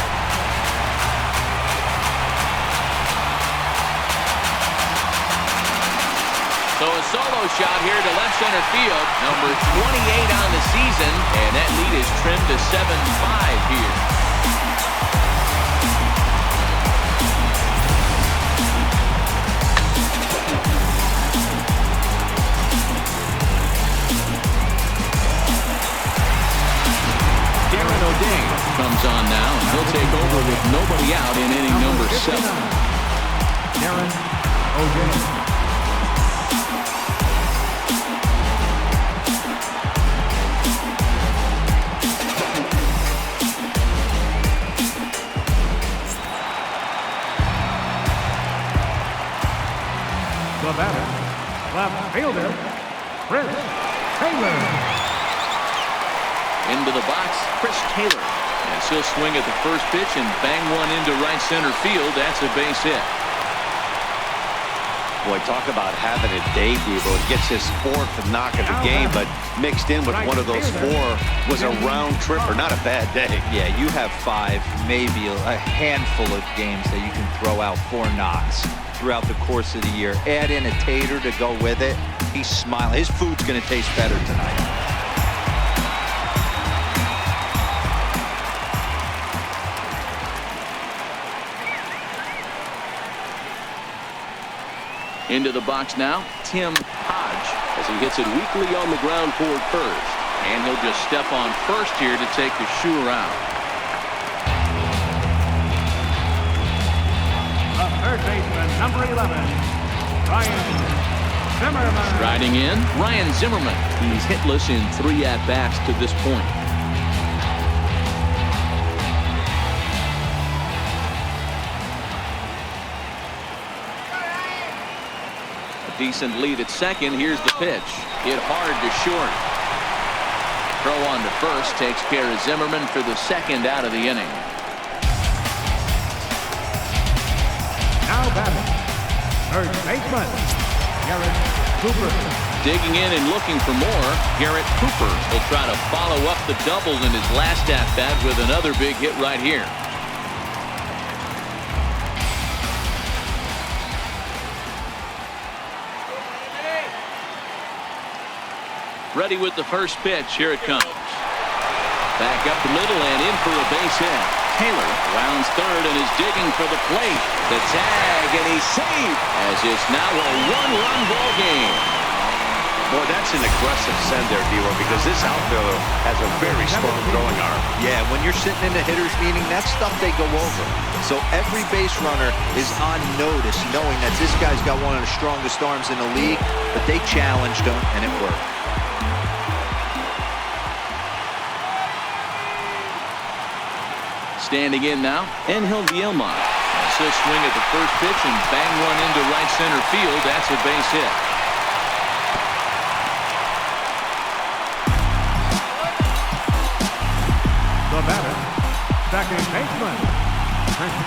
So a solo shot here to left center field. Number 28 on the season. And that lead is trimmed to 7-5 here. Comes on now, and he'll take over with nobody out in inning number 7. Darren O'Day. The batter, left fielder, Chris Taylor. Into the box, Chris Taylor. And he'll swing at the first pitch and bang one into right center field. That's a base hit. Boy, talk about having a day, Devo. It gets his 4th knock of the game, but mixed in with one of those 4 was a round tripper. Not a bad day. Yeah, you have 5, maybe a handful of games that you can throw out 4 knocks throughout the course of the year. Add in a tater to go with it. He's smiling. His food's going to taste better tonight. Into the box now, Tim Hodge, As he hits it weakly on the ground toward first. and he'll just step on first here to take the shooter out. The third baseman, number 11, Ryan Zimmerman. Riding in, Ryan Zimmerman. He's hitless in 3 at-bats to this point. A decent lead at second. Here's the pitch. Hit hard to short. Throw on to first takes care of Zimmerman for the second out of the inning. Now batting, third baseman, Garrett Cooper. Digging in and looking for more, Garrett Cooper will try to follow up the double in his last at-bat with another big hit right here. Ready with the first pitch. Here it comes. Back up the middle and in for a base hit. Taylor rounds third and is digging for the plate. The tag, and he's safe as it's now a 1-run ball game. Boy, that's an aggressive send there, D-Row, because this outfielder has a very strong throwing arm. Yeah, when you're sitting in the hitter's meeting, that's stuff they go over. So every base runner is on notice, knowing that this guy's got one of the strongest arms in the league, but they challenged him, and it worked. Standing in now, Angel Vielma. He'll swing at the first pitch and bang one into right center field. That's a base hit. The batter, second baseman,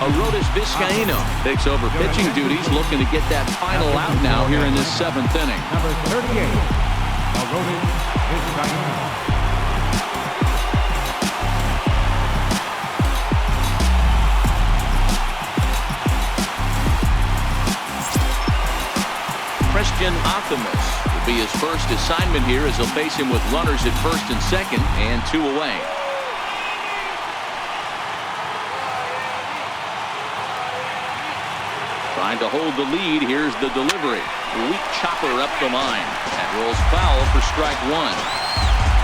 Arodys Vizcaíno takes over pitching duties, looking to get that final out now here in this 7th inning. number 38, Arodys Vizcaíno. Christian Optimus will be his first assignment here as he'll face him with runners at first and second and 2 away. Trying to hold the lead. Here's the delivery. Weak chopper up the line. That rolls foul for strike 1.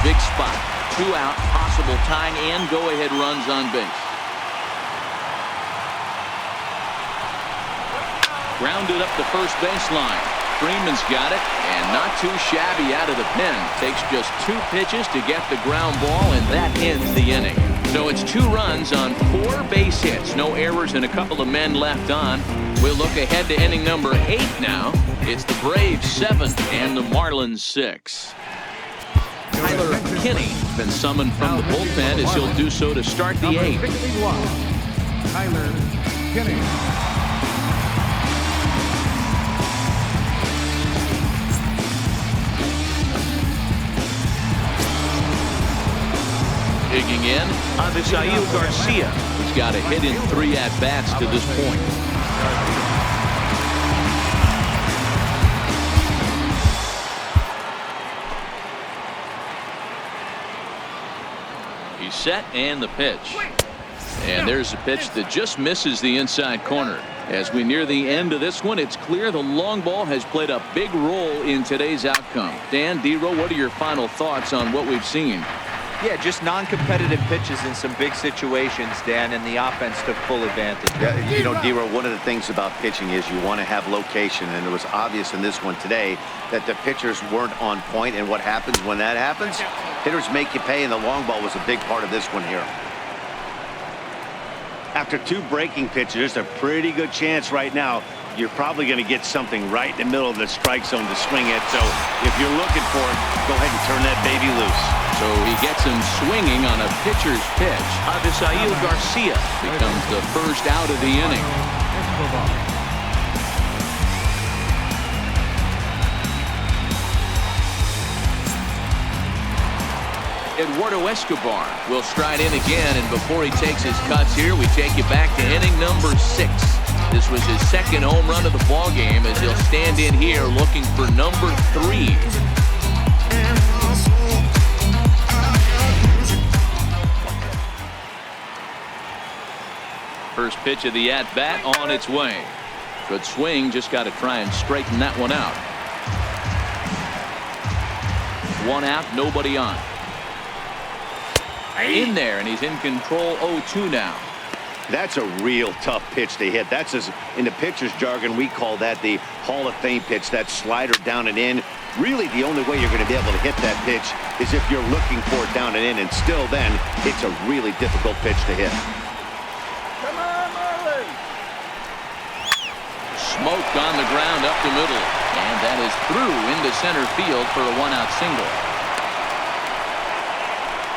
Big spot. 2 out. Possible tying and go-ahead runs on base. Grounded up the first baseline. Freeman's got it, and not too shabby out of the pen. Takes just 2 pitches to get the ground ball, and that ends the inning. So it's 2 runs on 4 base hits. No errors and a couple of men left on. We'll look ahead to inning number 8 now. It's the Braves 7 and the Marlins 6. Tyler Kinney been summoned from the bullpen as he'll do so to start the 8th. 61, Tyler Kinney. Digging in, Avisail Garcia, who's got a hit in 3 at-bats to this point. He's set, and the pitch. And there's a pitch that just misses the inside corner. As we near the end of this one, it's clear the long ball has played a big role in today's outcome. Dan, D-Row, what are your final thoughts on what we've seen? Yeah, just non-competitive pitches in some big situations, Dan, and the offense took full advantage. Yeah, you know, D-Row, one of the things about pitching is you want to have location, and it was obvious in this one today that the pitchers weren't on point, and what happens when that happens? Hitters make you pay, and the long ball was a big part of this one here. After 2 breaking pitches, there's a pretty good chance right now you're probably going to get something right in the middle of the strike zone to swing at. So if you're looking for it, go ahead and turn that baby loose. So he gets him swinging on a pitcher's pitch. Avisail Garcia becomes the first out of the inning. Eduardo Escobar will stride in again, and before he takes his cuts here, we take you back to inning number 6. This was his second home run of the ball game as he'll stand in here looking for number 3. First pitch of the at-bat on its way. Good swing, just got to try and straighten that one out. 1 out, nobody on. In there, and he's in control. 0-2 now. That's a real tough pitch to hit. That's, in the pitcher's jargon, we call that the Hall of Fame pitch. That slider down and in. Really, the only way you're going to be able to hit that pitch is if you're looking for it down and in, and still then, it's a really difficult pitch to hit. Come on, Marlins! Smoke on the ground up the middle, and that is through into center field for a 1-out single.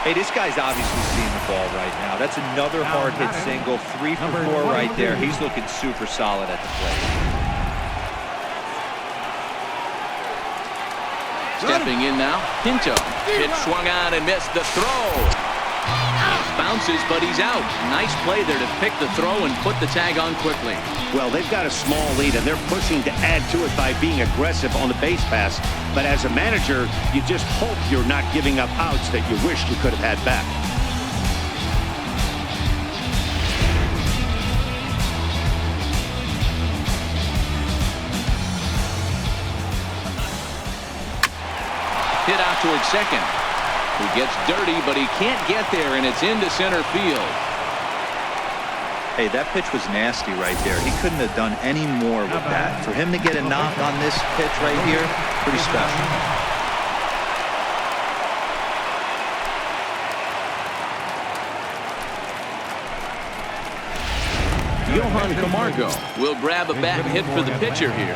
Hey, this guy's obviously seeing the ball right now. That's another hard-hit single. 3 for 4 right there. He's looking super solid at the plate. Stepping in now, Pinto. Pitch swung on and missed the throw. Bounces, but he's out. Nice play there to pick the throw and put the tag on quickly. Well, they've got a small lead, and they're pushing to add to it by being aggressive on the base pass. But as a manager, you just hope you're not giving up outs that you wish you could have had back. Hit out towards second. He gets dirty, but he can't get there, and it's into center field. Hey, that pitch was nasty right there. He couldn't have done any more with that. For him to get a knock on this pitch right here, pretty special. Johan Camargo will grab a bat and hit for the pitcher here.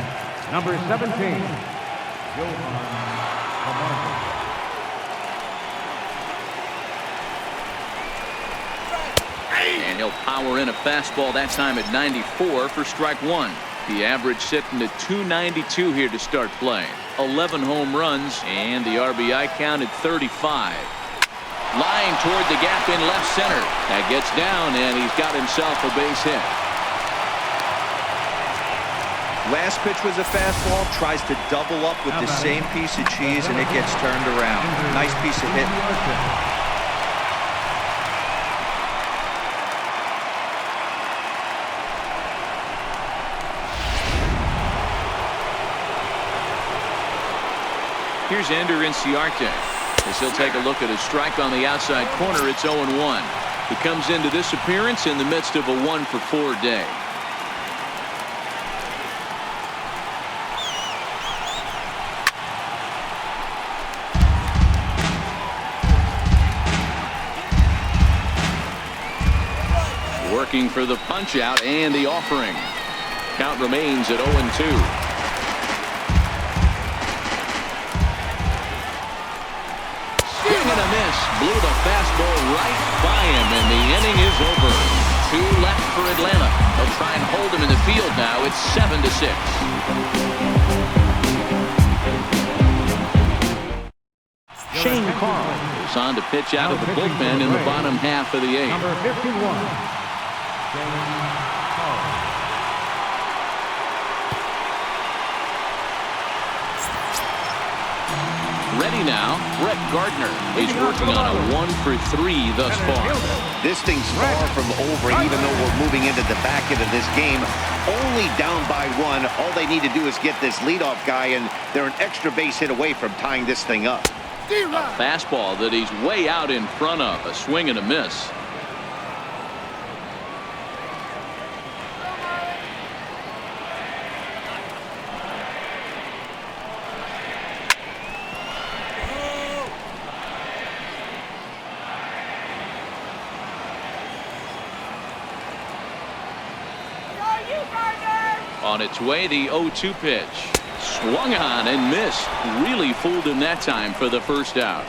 Number 17, Johan Camargo. And he'll power in a fastball, that time at 94 for strike 1. The average sitting at 292 here to start play. 11 home runs, and the RBI count at 35. Lying toward the gap in left center. That gets down, and he's got himself a base hit. Last pitch was a fastball. Tries to double up with the same piece of cheese, and it gets turned around. Nice piece of hitting. Here's Ender Inciarte as he'll take a look at a strike on the outside corner. It's 0-1. He comes into this appearance in the midst of a 1-for-4 day. Working for the punch out and the offering. Count remains at 0-2. And a miss. Blew the fastball right by him, and the inning is over. 2 left for Atlanta. They'll try and hold him in the field now. It's 7-6. Shane Carl is on to pitch out of the bullpen in the bottom half of the 8th. Number 51, Shane Carl. Ready now, Brett Gardner. He's working on a 1-for-3 thus far. This thing's far from over, even though we're moving into the back end of this game. Only down by 1. All they need to do is get this leadoff guy, and they're an extra base hit away from tying this thing up. A fastball that he's way out in front of. A swing and a miss. On its way, the 0-2 pitch. Swung on and missed. Really fooled him that time for the first out.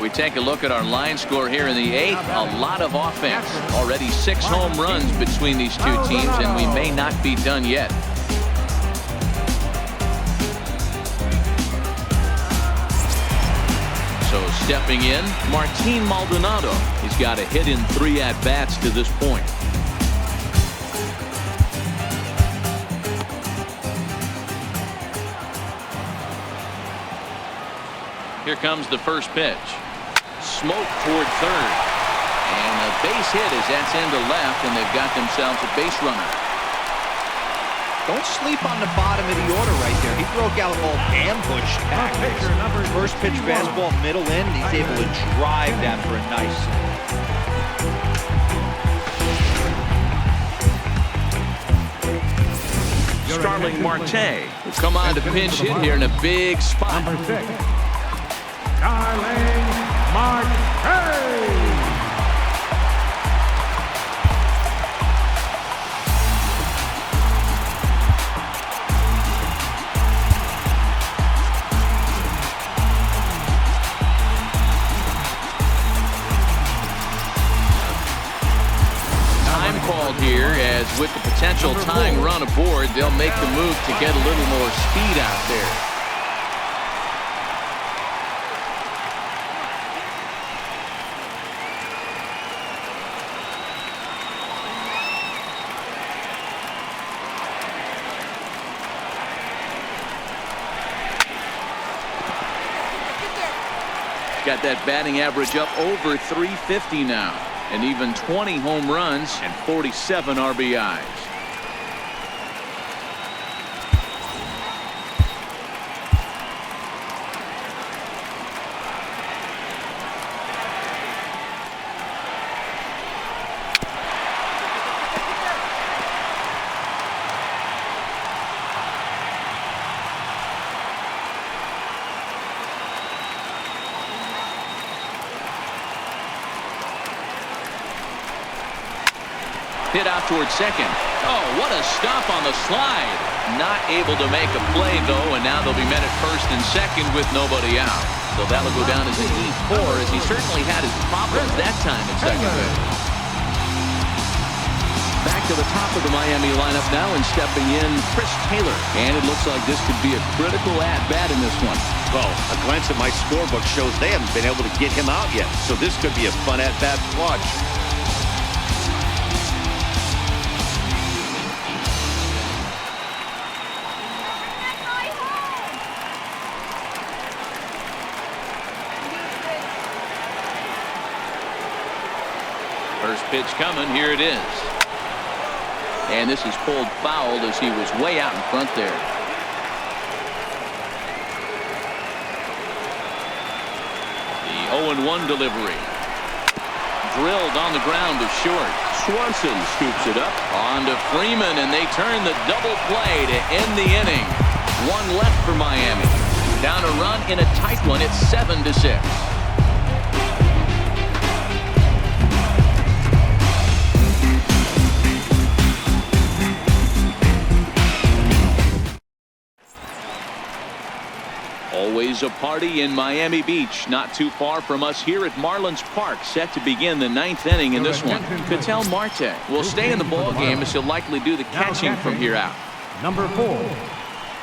We take a look at our line score here in the 8th. A lot of offense. Already 6 home runs between these two teams, and we may not be done yet. So stepping in, Martin Maldonado. He's got a hit in 3 at-bats to this point. Here comes the first pitch. Smoke toward third. And a base hit as that's into left, and they've got themselves a base runner. Don't sleep on the bottom of the order right there. He broke out a little ambush tactics. First pitch fastball, middle in. He's able to drive that for a nice single. Starling Marte will come on to pinch hit here in a big spot. Number 6, Starling Marte. Called here, as with the potential tying run aboard, they'll make the move to get a little more speed out there. Got that batting average up over 350 now. And even 20 home runs and 47 RBIs. Hit out towards second. Oh, what a stop on the slide. Not able to make a play, though, and now they'll be met at first and second with nobody out. So that'll go down as an E4, as he certainly had his problems that time at second base. Back to the top of the Miami lineup now, and stepping in, Chris Taylor. And it looks like this could be a critical at-bat in this one. Well, a glance at my scorebook shows they haven't been able to get him out yet. So this could be a fun at-bat to watch. First pitch coming. Here it is. And this is pulled foul as he was way out in front there. The 0-1 delivery. Drilled on the ground to short. Swanson scoops it up. On to Freeman, and they turn the double play to end the inning. One left for Miami. Down a run in a tight one. It's 7-6. Always a party in Miami Beach, not too far from us here at Marlins Park, set to begin the 9th inning in this one. Ketel Marte will stay in the ball game, as he'll likely do the catching from here out. Number 4,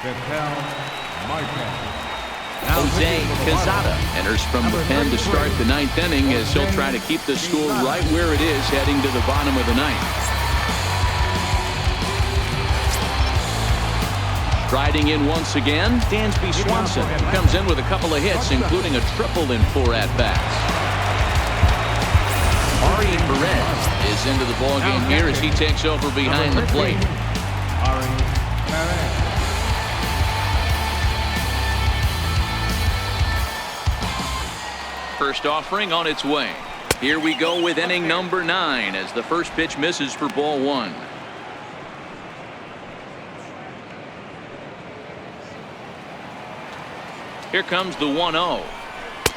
Ketel Marte. Jose Quezada enters from the pen to start the 9th inning, as he'll try to keep the score right where it is heading to the bottom of the 9th. Riding in once again, Dansby Swanson comes in with a couple of hits, including a triple in 4 at-bats. Ari Perez is into the ballgame here as he takes over behind the plate. First offering on its way. Here we go with inning number 9 as the first pitch misses for ball 1. Here comes the 1-0.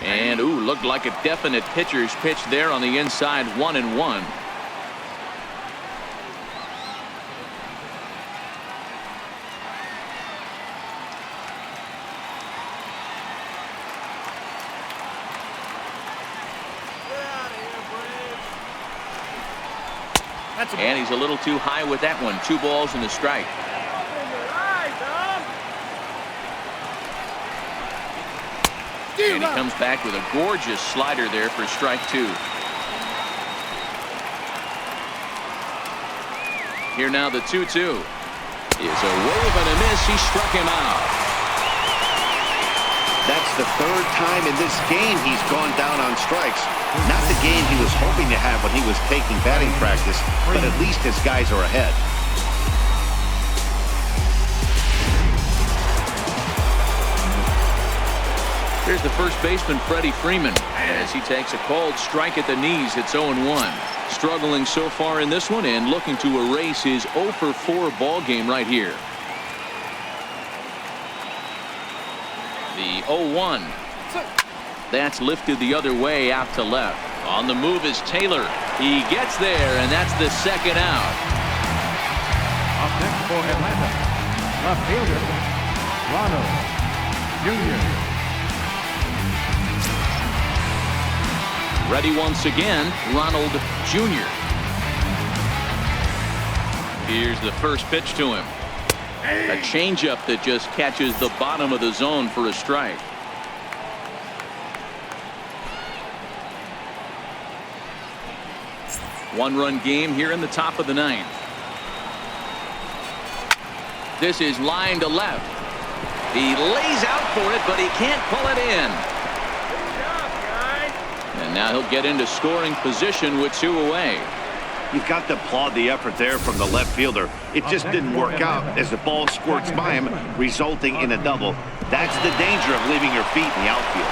And, ooh, looked like a definite pitcher's pitch there on the inside, 1-1. And he's a little too high with that one. 2 balls and a strike. And he comes back with a gorgeous slider there for strike 2. Here now the 2-2 is a wave and a miss. He struck him out. That's the 3rd time in this game he's gone down on strikes. Not the game he was hoping to have when he was taking batting practice, but at least his guys are ahead. Here's the first baseman, Freddie Freeman, as he takes a called strike at the knees. It's 0-1. Struggling so far in this one and looking to erase his 0-for-4 ball game right here. The 0-1. That's lifted the other way out to left. On the move is Taylor. He gets there, and that's the 2nd out. Up next for Atlanta, left fielder, Ronald Jr. Ready once again, Ronald Jr. Here's the first pitch to him. A changeup that just catches the bottom of the zone for a strike. One-run game here in the top of the 9th. This is line to left. He lays out for it, but he can't pull it in. And now he'll get into scoring position with 2 away. You've got to applaud the effort there from the left fielder. It just didn't work out as the ball squirts by him, resulting in a double. That's the danger of leaving your feet in the outfield.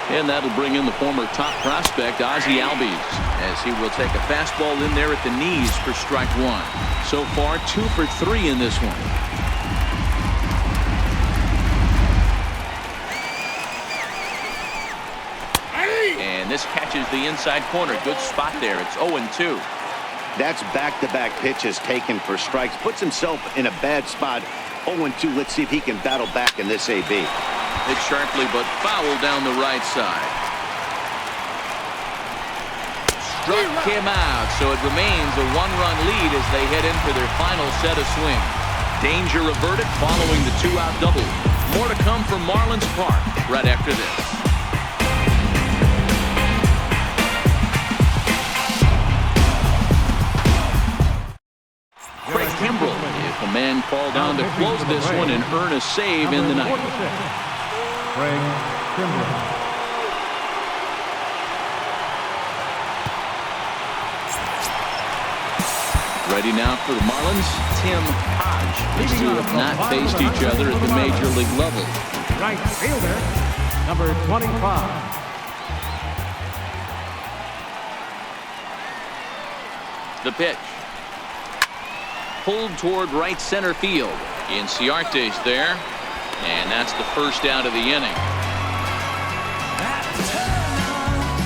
And that'll bring in the former top prospect, Ozzie Albies, as he will take a fastball in there at the knees for strike 1. So far, 2 for 3 in this one. And this catches the inside corner. Good spot there. It's 0-2. That's back-to-back pitches taken for strikes. Puts himself in a bad spot. 0-2. Let's see if he can battle back in this AB. Hit sharply, but foul down the right side. Struck him out, so it remains a 1-run lead as they head in for their final set of swings. Danger averted following the 2-out double. More to come from Marlins Park right after this. Craig Kimbrell, if a man called on to close this one and earn a save in the 9th. Craig Kimbrell. Ready now for the Marlins, Tim Hodge. These two have not faced each other at the major league level. Right fielder, number 25. The pitch. Pulled toward right center field. Inciarte's there. And that's the first out of the inning.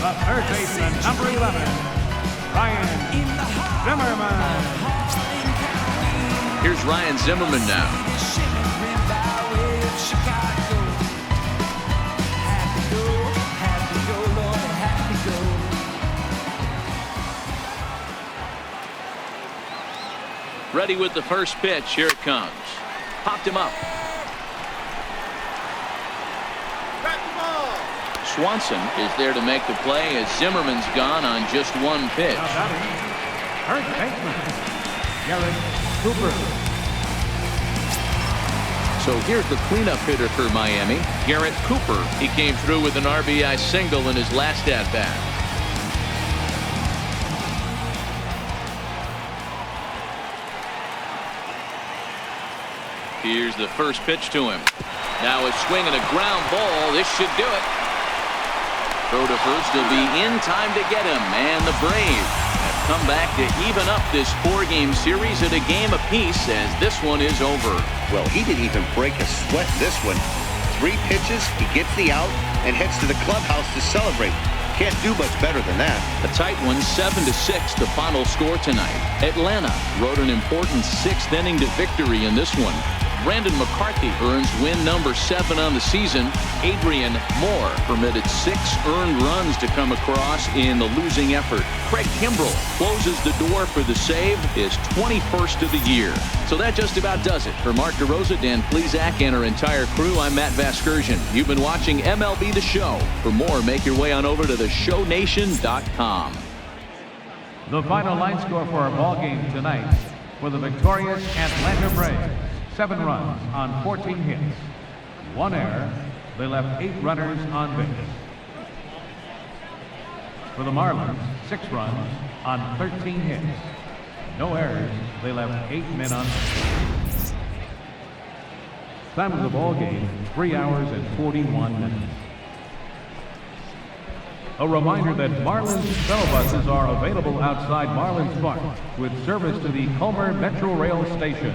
The third baseman, number 11, Ryan Zimmerman. Here's Ryan Zimmerman now. Ready with the first pitch. Here it comes. Popped him up. Swanson is there to make the play as Zimmerman's gone on just 1 pitch. Third baseman, Garrett Cooper. So here's the cleanup hitter for Miami, Garrett Cooper. He came through with an RBI single in his last at-bat. Here's the first pitch to him. Now a swing and a ground ball. This should do it. Throw to first will be in time to get him. And the Braves have come back to even up this 4-game series at a game apiece as this one is over. Well, he didn't even break a sweat this one. 3 pitches, he gets the out and heads to the clubhouse to celebrate. Can't do much better than that. A tight one, 7-6, the final score tonight. Atlanta rode an important 6th inning to victory in this one. Brandon McCarthy earns win number 7 on the season. Adrian Moore permitted 6 earned runs to come across in the losing effort. Craig Kimbrell closes the door for the save, his 21st of the year. So that just about does it. For Mark DeRosa, Dan Plesac, and our entire crew, I'm Matt Vasgersian. You've been watching MLB The Show. For more, make your way on over to theshownation.com. The final line score for our ball game tonight for the victorious Atlanta Braves. 7 runs on 14 hits. 1 error. They left 8 runners on base. For the Marlins, 6 runs on 13 hits. No errors. They left 8 men on base. Time of the ball game, 3 hours and 41 minutes. A reminder that Marlins shuttle buses are available outside Marlins Park with service to the Culmer Metro Rail Station.